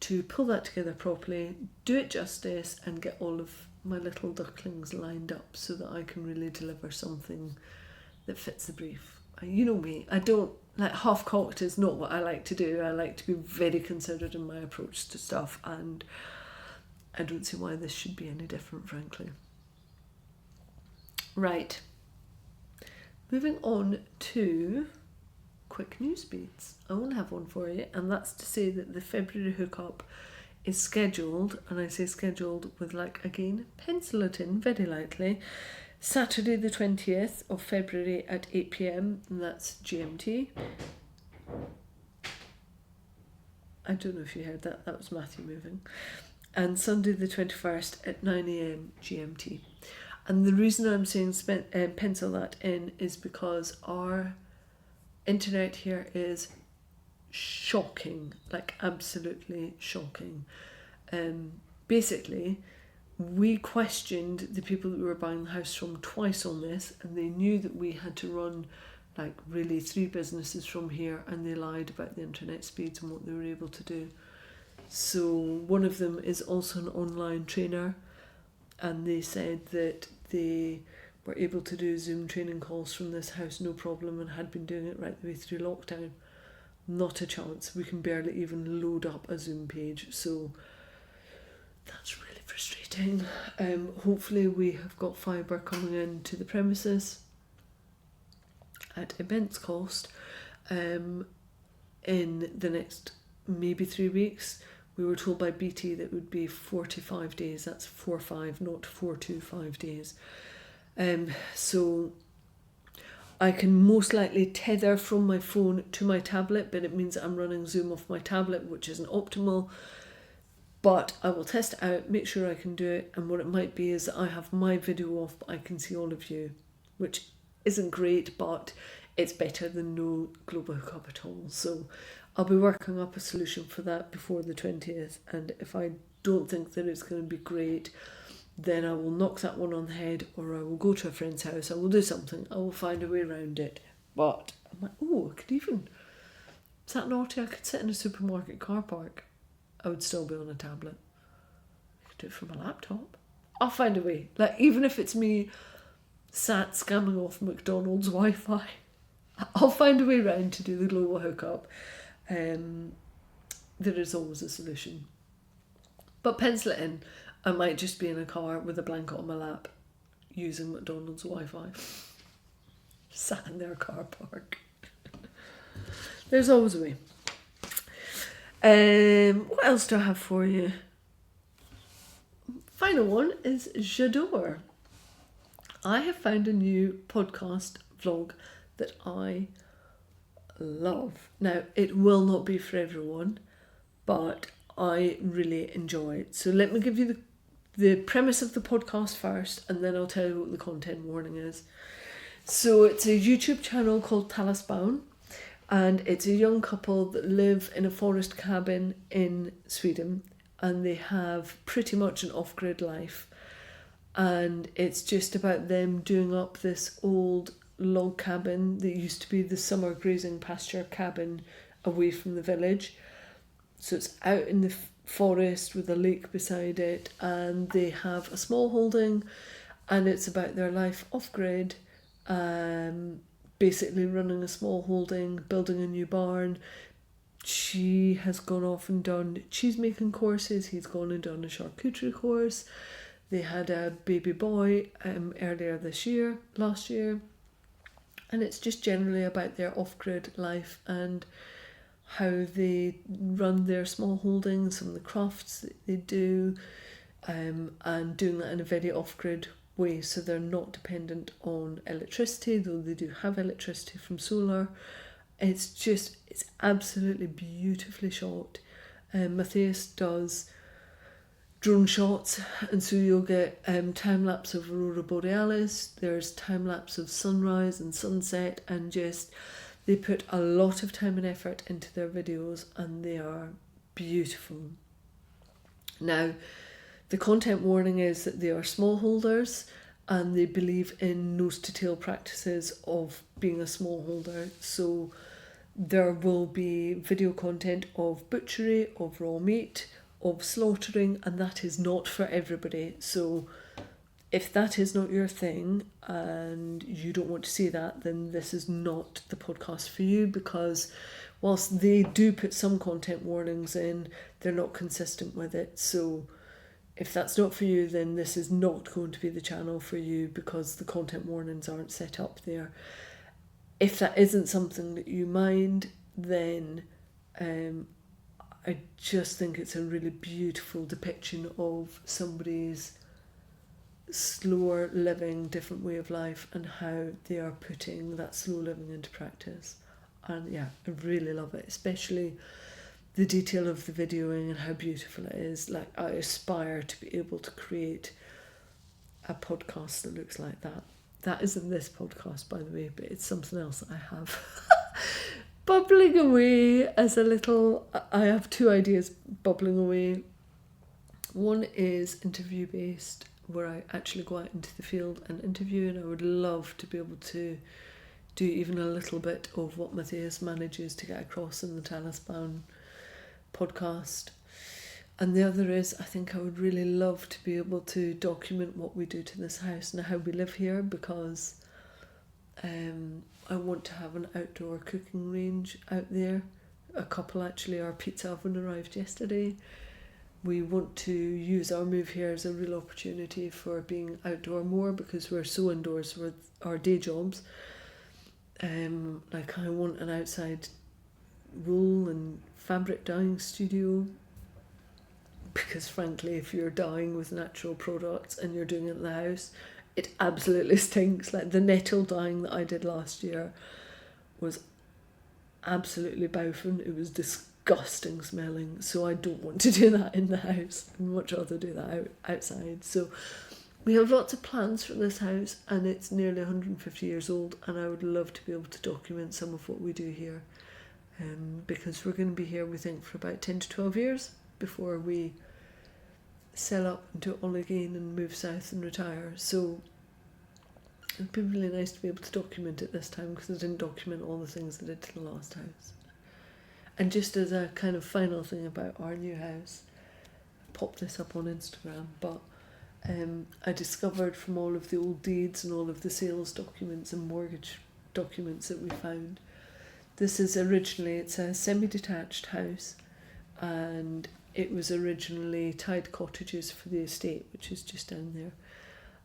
to pull that together properly, do it justice, and get all of my little ducklings lined up so that I can really deliver something that fits the brief. You know me, I don't, like, half-cocked is not what I like to do. I like to be very considered in my approach to stuff, and I don't see why this should be any different, frankly. Right. Moving on to quick news beats. I won't have one for you, and that's to say that the February hookup is scheduled, and I say scheduled with, like, again, pencil it in very lightly, Saturday the 20th of February at 8 p.m, and that's GMT. I don't know if you heard that was Matthew moving. And Sunday the 21st at 9 a.m. GMT. And the reason I'm saying pencil that in is because our internet here is shocking, like absolutely shocking. Basically, we questioned the people that we were buying the house from twice on this, and they knew that we had to run like really 3 businesses from here, and they lied about the internet speeds and what they were able to do. So one of them is also an online trainer, and they said that they were able to do Zoom training calls from this house no problem, and had been doing it right the way through lockdown. Not a chance. We can barely even load up a Zoom page, so that's really frustrating. Hopefully we have got fibre coming in to the premises at immense cost in the next maybe 3 weeks. We were told by BT that it would be 45 days. That's 45, not 425 days. So I can most likely tether from my phone to my tablet, but it means that I'm running Zoom off my tablet, which isn't optimal. But I will test it out, make sure I can do it, and what it might be is that I have my video off, but I can see all of you, which isn't great, but it's better than no global hookup at all. So I'll be working up a solution for that before the 20th, and if I don't think that it's going to be great, then I will knock that one on the head, or I will go to a friend's house, I will do something, I will find a way around it. But I'm like, I could even, is that naughty? I could sit in a supermarket car park. I would still be on a tablet. I could do it from a laptop. I'll find a way. Like, even if it's me sat scamming off McDonald's Wi-Fi, I'll find a way around to do the global hookup. There is always a solution. But pencil it in. I might just be in a car with a blanket on my lap using McDonald's Wi-Fi. Sat in their car park. There's always a way. What else do I have for you? Final one is J'adore. I have found a new podcast vlog that I love. Now, it will not be for everyone, but I really enjoy it. So let me give you the premise of the podcast first, and then I'll tell you what the content warning is. So it's a YouTube channel called Talasbaun, and it's a young couple that live in a forest cabin in Sweden, and they have pretty much an off-grid life. And it's just about them doing up this old log cabin that used to be the summer grazing pasture cabin away from the village. So it's out in the forest with a lake beside it, and they have a small holding, and it's about their life off-grid, basically running a small holding, building a new barn. She has gone off and done cheese making courses, he's gone and done a charcuterie course. They had a baby boy earlier last year, and it's just generally about their off-grid life and how they run their small holdings, some of the crafts that they do, and doing that in a very off-grid way, so they're not dependent on electricity, though they do have electricity from solar. It's absolutely beautifully shot. Matthias does drone shots, and so you'll get time-lapse of Aurora Borealis, there's time-lapse of sunrise and sunset, and just they put a lot of time and effort into their videos, and they are beautiful. Now, the content warning is that they are smallholders, and they believe in nose-to-tail practices of being a smallholder. So there will be video content of butchery, of raw meat, of slaughtering, and that is not for everybody. So if that is not your thing and you don't want to see that, then this is not the podcast for you, because whilst they do put some content warnings in, they're not consistent with it. So if that's not for you, then this is not going to be the channel for you, because the content warnings aren't set up there. If that isn't something that you mind, then I just think it's a really beautiful depiction of somebody's slower living, different way of life, and how they are putting that slow living into practice. And yeah, I really love it, especially the detail of the videoing and how beautiful it is. Like, I aspire to be able to create a podcast that looks like that. That isn't this podcast, by the way, but it's something else that I have bubbling away as a little... I have two ideas bubbling away. One is interview based, where I actually go out into the field and interview, and I would love to be able to do even a little bit of what Matthias manages to get across in the Talasbaun podcast. And the other is, I think I would really love to be able to document what we do to this house and how we live here, because I want to have an outdoor cooking range out there. A couple, actually, our pizza oven arrived yesterday. We want to use our move here as a real opportunity for being outdoor more, because we're so indoors with our day jobs. Like, I want an outside wool and fabric dyeing studio, because frankly, if you're dyeing with natural products and you're doing it in the house, it absolutely stinks. Like, the nettle dyeing that I did last year was absolutely bouffing. It was disgusting smelling, so I don't want to do that in the house. I'd much rather do that outside. So we have lots of plans for this house, and it's nearly 150 years old, and I would love to be able to document some of what we do here, because we're going to be here, we think, for about 10 to 12 years before we sell up into Olagain and move south and retire. So it'd be really nice to be able to document it this time, because I didn't document all the things I did to the last house. And just as a kind of final thing about our new house, I popped this up on Instagram, but I discovered from all of the old deeds and all of the sales documents and mortgage documents that we found, this is originally, it's a semi-detached house, and it was originally tied cottages for the estate, which is just down there.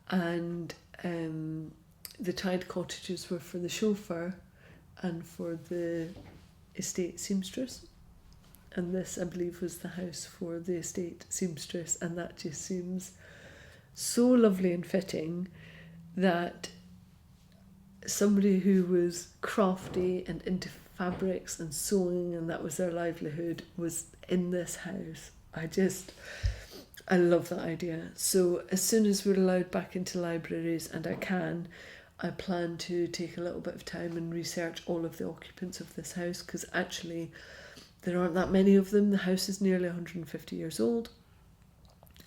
And the tied cottages were for the chauffeur and for the estate seamstress. And this, I believe, was the house for the estate seamstress. And that just seems so lovely and fitting that somebody who was crafty and into fabrics and sewing, and that was their livelihood, was in this house. I love that idea. So as soon as we're allowed back into libraries, and I plan to take a little bit of time and research all of the occupants of this house, because actually there aren't that many of them. The house is nearly 150 years old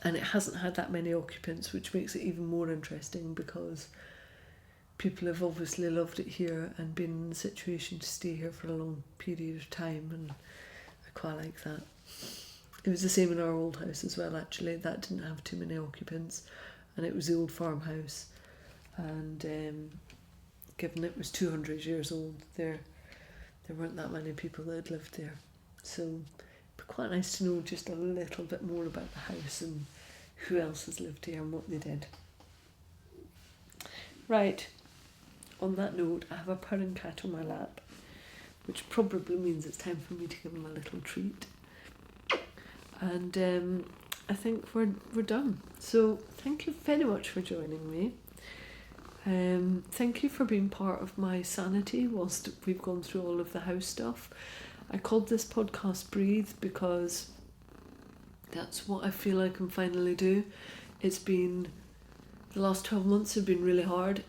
and it hasn't had that many occupants, which makes it even more interesting because people have obviously loved it here and been in the situation to stay here for a long period of time, and I quite like that. It was the same in our old house as well, actually. That didn't have too many occupants, and it was the old farmhouse, and given it was 200 years old, there weren't that many people that had lived there. So it'd be quite nice to know just a little bit more about the house and who else has lived here and what they did. Right, on that note, I have a purring cat on my lap, which probably means it's time for me to give him a little treat. And I think we're done. So thank you very much for joining me. Thank you for being part of my sanity whilst we've gone through all of the house stuff. I called this podcast Breathe because that's what I feel I can finally do. It's been, the last 12 months have been really hard.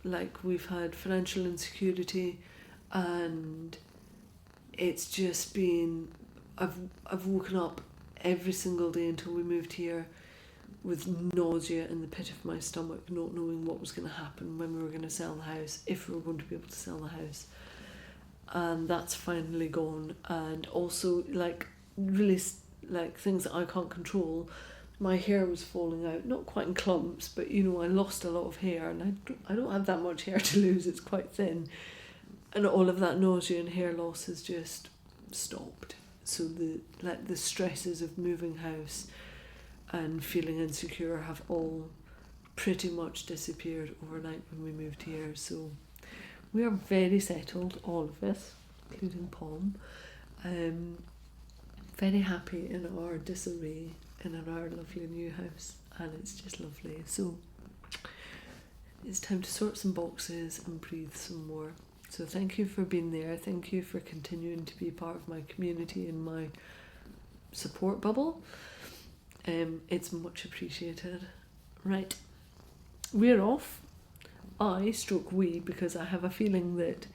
Like, we've had financial insecurity, and it's just been, I've woken up every single day until we moved here with nausea in the pit of my stomach, not knowing what was going to happen, when we were going to sell the house, if we were going to be able to sell the house. And that's finally gone. And also, like, really, like, things that I can't control. My hair was falling out, not quite in clumps, but, you know, I lost a lot of hair, and I don't have that much hair to lose. It's quite thin, and all of that nausea and hair loss has just stopped. So the stresses of moving house and feeling insecure have all pretty much disappeared overnight when we moved here. So we are very settled, all of us, including Palm. Very happy in our disarray and in our lovely new house, and it's just lovely. So it's time to sort some boxes and breathe some more. So thank you for being there. Thank you for continuing to be part of my community and my support bubble. It's much appreciated. Right, we're off. We, because I have a feeling that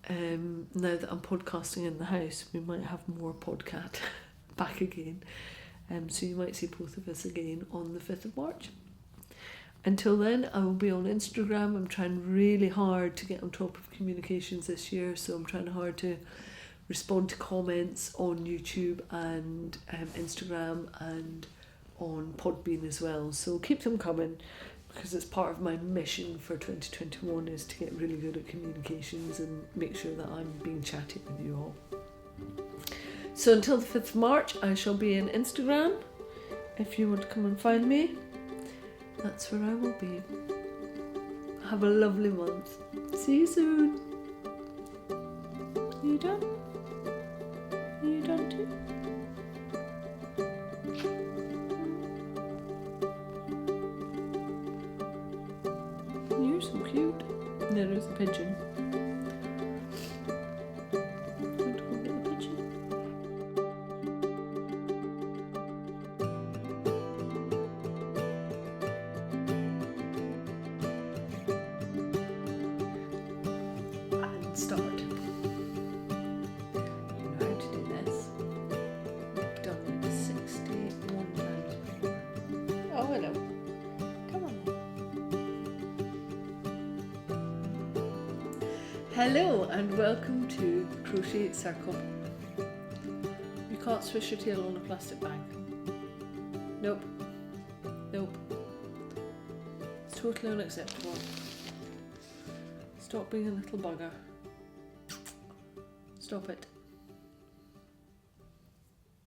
now that I'm podcasting in the house, we might have more podcast back again. So you might see both of us again on the 5th of March. Until then, I will be on Instagram. I'm trying really hard to get on top of communications this year, so I'm trying hard to respond to comments on YouTube and Instagram and on Podbean as well. So keep them coming, because it's part of my mission for 2021 is to get really good at communications and make sure that I'm being chatty with you all. So until the 5th of March, I shall be on Instagram. If you want to come and find me, that's where I will be. Have a lovely month. See you soon. Are you done? Are you done too? You're so cute. There is a pigeon. Want to go get the pigeon? And start. You know how to do this. I've done it 61 times before. Oh, hello. Come on then. Hello and welcome to the Crochet Circle. You can't swish your tail on a plastic bag. Nope. Nope. It's totally unacceptable. Stop being a little bugger. Stop it.